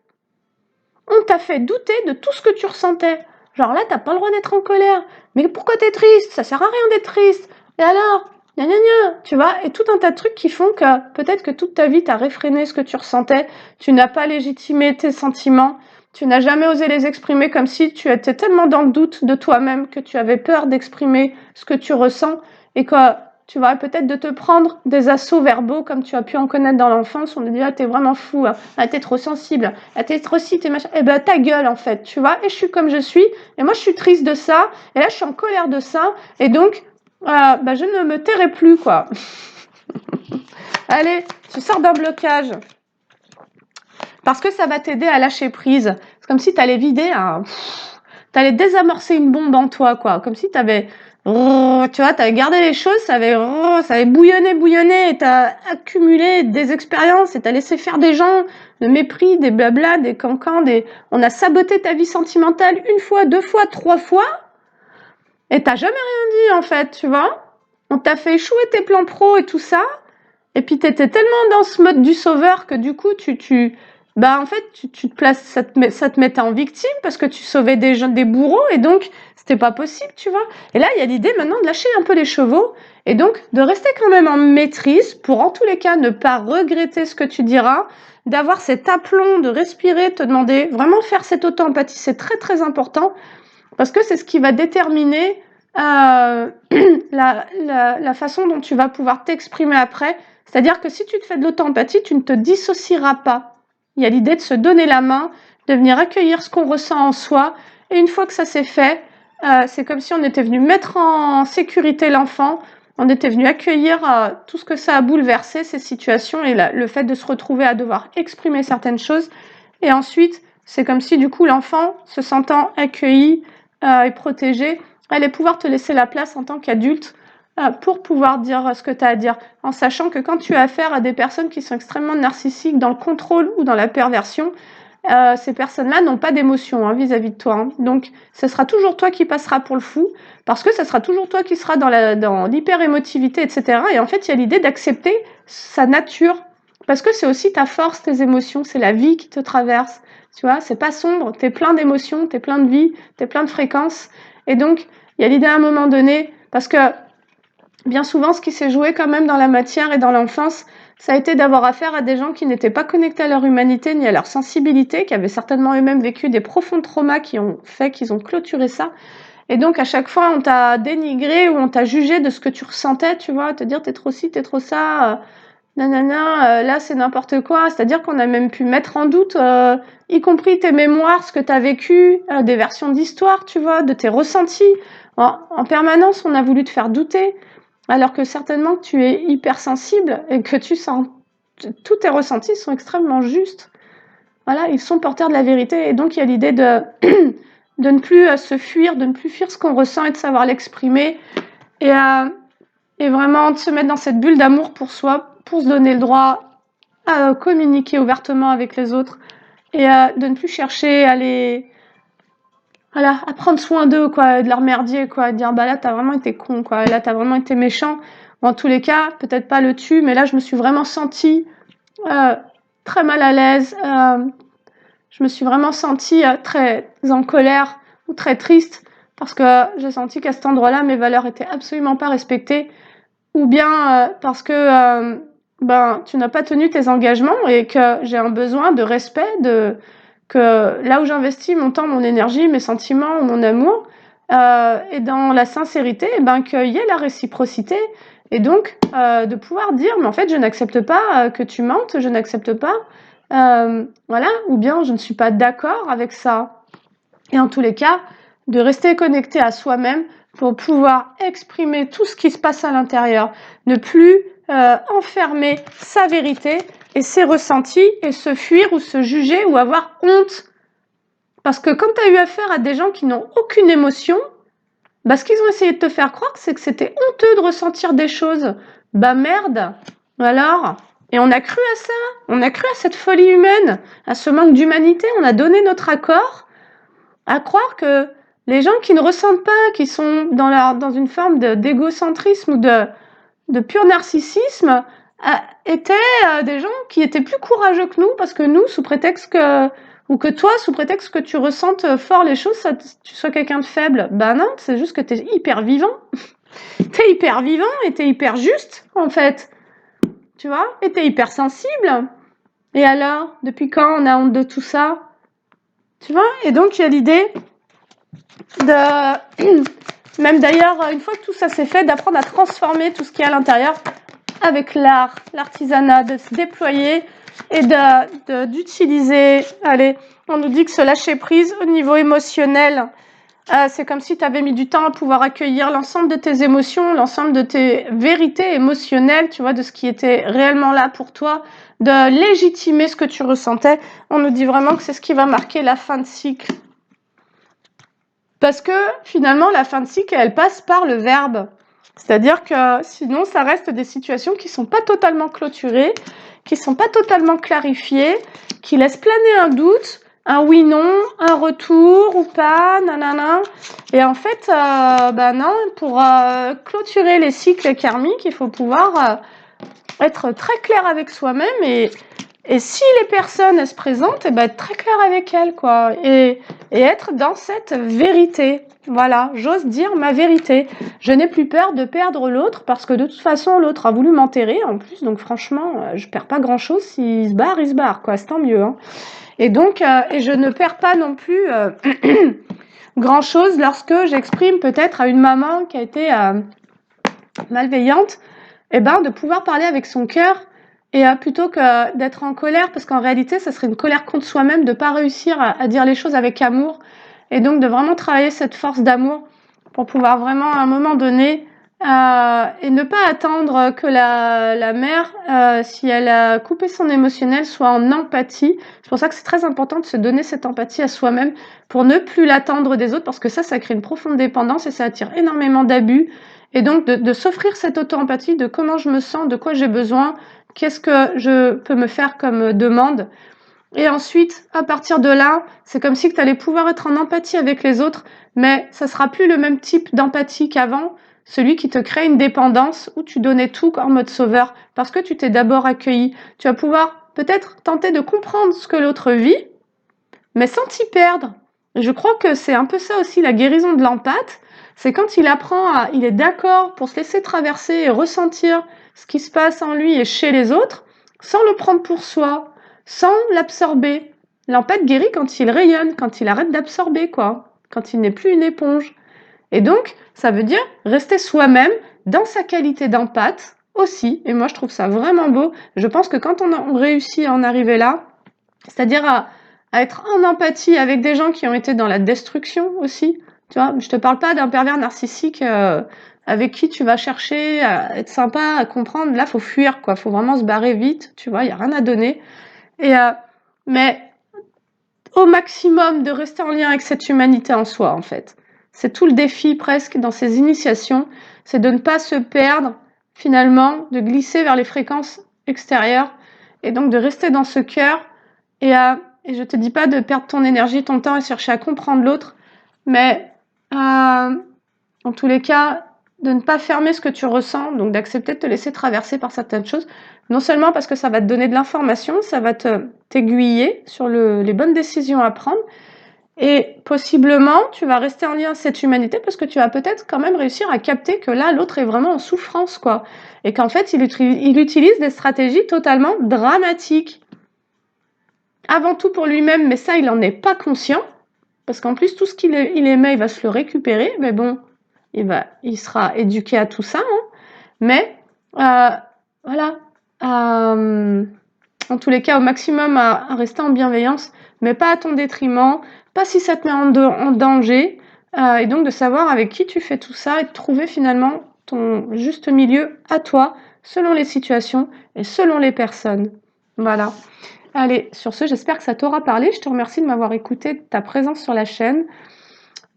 On t'a fait douter de tout ce que tu ressentais. Genre là, t'as pas le droit d'être en colère. Mais pourquoi t'es triste? Ça sert à rien d'être triste. Et alors? Gna gna gna. Tu vois? Et tout un tas de trucs qui font que peut-être que toute ta vie, t'as réfréné ce que tu ressentais. Tu n'as pas légitimé tes sentiments. Tu n'as jamais osé les exprimer comme si tu étais tellement dans le doute de toi-même que tu avais peur d'exprimer ce que tu ressens et que tu vas peut-être de te prendre des assauts verbaux comme tu as pu en connaître dans l'enfance. On te dit, ah, t'es vraiment fou, ah, t'es trop sensible, ah, t'es trop ci, t'es machin. Eh ben, ta gueule, en fait, tu vois. Et je suis comme je suis. Et moi, je suis triste de ça. Et là, je suis en colère de ça. Et donc, bah, je ne me tairai plus, quoi. Allez, tu sors d'un blocage. Parce que ça va t'aider à lâcher prise. C'est comme si t'allais vider t'allais désamorcer une bombe en toi, quoi. Comme si t'avais, tu vois, t'avais gardé les choses, ça avait bouillonné, et t'as accumulé des expériences, et t'as laissé faire des gens, le mépris, des blabla, des cancans, on a saboté ta vie sentimentale 1 fois, 2 fois, 3 fois, et t'as jamais rien dit, en fait, tu vois. On t'a fait échouer tes plans pro et tout ça, et puis t'étais tellement dans ce mode du sauveur que du coup, bah en fait, tu te places, ça te mettait en victime parce que tu sauvais des bourreaux et donc c'était pas possible, tu vois. Et là, il y a l'idée maintenant de lâcher un peu les chevaux et donc de rester quand même en maîtrise pour en tous les cas ne pas regretter ce que tu diras, d'avoir cet aplomb, de respirer, te demander, vraiment faire cette auto-empathie, c'est très très important parce que c'est ce qui va déterminer la façon dont tu vas pouvoir t'exprimer après. C'est-à-dire que si tu te fais de l'auto-empathie, tu ne te dissocieras pas. Il y a l'idée de se donner la main, de venir accueillir ce qu'on ressent en soi. Et une fois que ça c'est fait, c'est comme si on était venu mettre en sécurité l'enfant, on était venu accueillir tout ce que ça a bouleversé, ces situations, et le fait de se retrouver à devoir exprimer certaines choses. Et ensuite, c'est comme si du coup l'enfant, se sentant accueilli et protégé, allait pouvoir te laisser la place en tant qu'adulte pour pouvoir dire ce que tu as à dire, en sachant que quand tu as affaire à des personnes qui sont extrêmement narcissiques dans le contrôle ou dans la perversion, ces personnes-là n'ont pas d'émotion vis-à-vis de toi. Hein. Donc, ce sera toujours toi qui passeras pour le fou, parce que ce sera toujours toi qui sera dans l'hyper-émotivité, etc. Et en fait, il y a l'idée d'accepter sa nature, parce que c'est aussi ta force, tes émotions, c'est la vie qui te traverse. Tu vois, c'est pas sombre, t'es plein d'émotions, t'es plein de vie, t'es plein de fréquences. Et donc, il y a l'idée à un moment donné, parce que bien souvent, ce qui s'est joué quand même dans la matière et dans l'enfance, ça a été d'avoir affaire à des gens qui n'étaient pas connectés à leur humanité ni à leur sensibilité, qui avaient certainement eux-mêmes vécu des profonds traumas qui ont fait qu'ils ont clôturé ça. Et donc, à chaque fois, on t'a dénigré ou on t'a jugé de ce que tu ressentais, tu vois, te dire t'es trop ci, t'es trop ça, nanana, là c'est n'importe quoi. C'est-à-dire qu'on a même pu mettre en doute, y compris tes mémoires, ce que t'as vécu, des versions d'histoire, tu vois, de tes ressentis. En permanence, on a voulu te faire douter. Alors que certainement que tu es hypersensible et que tu sens tous tes ressentis sont extrêmement justes. Voilà, ils sont porteurs de la vérité et donc il y a l'idée de de ne plus se fuir, de ne plus fuir ce qu'on ressent et de savoir l'exprimer et et vraiment de se mettre dans cette bulle d'amour pour soi, pour se donner le droit à communiquer ouvertement avec les autres et de ne plus chercher à les voilà, à prendre soin d'eux, quoi, de leur merdier, quoi, de dire bah là t'as vraiment été con, quoi, là t'as vraiment été méchant. Ou en tous les cas, peut-être pas le tu, mais là je me suis vraiment sentie très mal à l'aise. Je me suis vraiment sentie très en colère ou très triste parce que j'ai senti qu'à cet endroit-là mes valeurs étaient absolument pas respectées, ou bien parce que ben tu n'as pas tenu tes engagements et que j'ai un besoin de respect, de que là où j'investis mon temps, mon énergie, mes sentiments, mon amour, et dans la sincérité, eh ben, qu'il y ait la réciprocité. Et donc, de pouvoir dire, mais en fait, je n'accepte pas que tu mentes, je n'accepte pas, voilà, ou bien je ne suis pas d'accord avec ça. Et en tous les cas, de rester connecté à soi-même pour pouvoir exprimer tout ce qui se passe à l'intérieur, ne plus enfermer sa vérité et ses ressentis et se fuir ou se juger ou avoir honte. Parce que quand tu as eu affaire à des gens qui n'ont aucune émotion, bah, ce qu'ils ont essayé de te faire croire, c'est que c'était honteux de ressentir des choses. Bah merde, alors. Et on a cru à ça, on a cru à cette folie humaine, à ce manque d'humanité, on a donné notre accord à croire que les gens qui ne ressentent pas, qui sont dans une forme d'égocentrisme ou de pur narcissisme, étaient des gens qui étaient plus courageux que nous, parce que nous, sous prétexte que, ou que toi, sous prétexte que tu ressentes fort les choses, tu sois quelqu'un de faible. Ben non, c'est juste que t'es hyper vivant. T'es hyper vivant et t'es hyper juste, en fait. Tu vois? Et t'es hyper sensible. Et alors, depuis quand on a honte de tout ça? Tu vois? Et donc, il y a l'idée de... Même d'ailleurs, une fois que tout ça s'est fait, d'apprendre à transformer tout ce qu'il y a à l'intérieur avec l'art, l'artisanat, de se déployer et d'utiliser. Allez, on nous dit que se lâcher prise au niveau émotionnel, c'est comme si tu avais mis du temps à pouvoir accueillir l'ensemble de tes émotions, l'ensemble de tes vérités émotionnelles, tu vois, de ce qui était réellement là pour toi, de légitimer ce que tu ressentais. On nous dit vraiment que c'est ce qui va marquer la fin de cycle. Parce que finalement, la fin de cycle, elle passe par le verbe. C'est-à-dire que sinon, ça reste des situations qui sont pas totalement clôturées, qui sont pas totalement clarifiées, qui laissent planer un doute, un oui-non, un retour ou pas, nanana. Et en fait, non, pour clôturer les cycles karmiques, il faut pouvoir être très clair avec soi-même et si les personnes elles se présentent, être très clair avec elles, quoi, et être dans cette vérité. Voilà, j'ose dire ma vérité. Je n'ai plus peur de perdre l'autre parce que de toute façon l'autre a voulu m'enterrer en plus, donc franchement, je perds pas grand-chose. S'il il se barre, quoi, c'est tant mieux. Hein. Et donc, et je ne perds pas non plus grand-chose lorsque j'exprime peut-être à une maman qui a été malveillante, de pouvoir parler avec son cœur et plutôt que d'être en colère, parce qu'en réalité, ça serait une colère contre soi-même de ne pas réussir à dire les choses avec amour, et donc de vraiment travailler cette force d'amour pour pouvoir vraiment, à un moment donné, Et ne pas attendre que la mère, si elle a coupé son émotionnel, soit en empathie. C'est pour ça que c'est très important de se donner cette empathie à soi-même pour ne plus l'attendre des autres, parce que ça crée une profonde dépendance et ça attire énormément d'abus. Et donc de s'offrir cette auto-empathie de comment je me sens, de quoi j'ai besoin, qu'est-ce que je peux me faire comme demande. Et ensuite, à partir de là, c'est comme si tu allais pouvoir être en empathie avec les autres, mais ça sera plus le même type d'empathie qu'avant, celui qui te crée une dépendance où tu donnais tout en mode sauveur, parce que tu t'es d'abord accueilli. Tu vas pouvoir peut-être tenter de comprendre ce que l'autre vit, mais sans t'y perdre. Et je crois que c'est un peu ça aussi la guérison de l'empathe, c'est quand il est d'accord pour se laisser traverser et ressentir ce qui se passe en lui et chez les autres, sans le prendre pour soi, sans l'absorber. L'empathe guérit quand il rayonne, quand il arrête d'absorber, quoi, quand il n'est plus une éponge. Et donc, ça veut dire rester soi-même dans sa qualité d'empathe aussi. Et moi, je trouve ça vraiment beau. Je pense que quand on réussit à en arriver là, c'est-à-dire à être en empathie avec des gens qui ont été dans la destruction aussi. Tu vois, je te parle pas d'un pervers narcissique avec qui tu vas chercher à être sympa, à comprendre. Là, faut fuir, quoi. Faut vraiment se barrer vite. Tu vois, il y a rien à donner. Et mais au maximum de rester en lien avec cette humanité en soi, en fait. C'est tout le défi presque dans ces initiations, c'est de ne pas se perdre finalement, de glisser vers les fréquences extérieures et donc de rester dans ce cœur et je te dis pas de perdre ton énergie, ton temps et chercher à comprendre l'autre, mais en tous les cas, de ne pas fermer ce que tu ressens, donc d'accepter de te laisser traverser par certaines choses, non seulement parce que ça va te donner de l'information, ça va t'aiguiller sur les bonnes décisions à prendre, et possiblement, tu vas rester en lien avec cette humanité parce que tu vas peut-être quand même réussir à capter que là, l'autre est vraiment en souffrance, quoi. Et qu'en fait, il utilise des stratégies totalement dramatiques. Avant tout pour lui-même, mais ça, il n'en est pas conscient. Parce qu'en plus, tout ce qu'il émet, il va se le récupérer. Mais bon, il sera éduqué à tout ça. Hein. Mais, voilà. En tous les cas, au maximum, à rester en bienveillance, mais pas à ton détriment, pas si ça te met en danger. Et donc, de savoir avec qui tu fais tout ça et de trouver finalement ton juste milieu à toi, selon les situations et selon les personnes. Voilà. Allez, sur ce, j'espère que ça t'aura parlé. Je te remercie de m'avoir écouté, de ta présence sur la chaîne.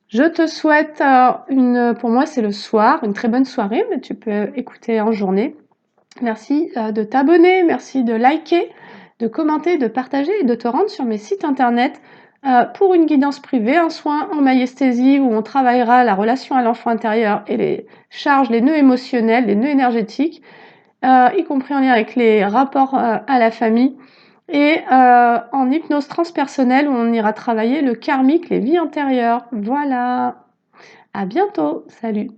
Je te souhaite pour moi c'est le soir, une très bonne soirée, mais tu peux écouter en journée. Merci de t'abonner, merci de liker, de commenter, de partager et de te rendre sur mes sites internet pour une guidance privée, un soin en maïesthésie où on travaillera la relation à l'enfant intérieur et les charges, les nœuds émotionnels, les nœuds énergétiques, y compris en lien avec les rapports à la famille. Et en hypnose transpersonnelle où on ira travailler le karmique, les vies antérieures. Voilà. À bientôt. Salut.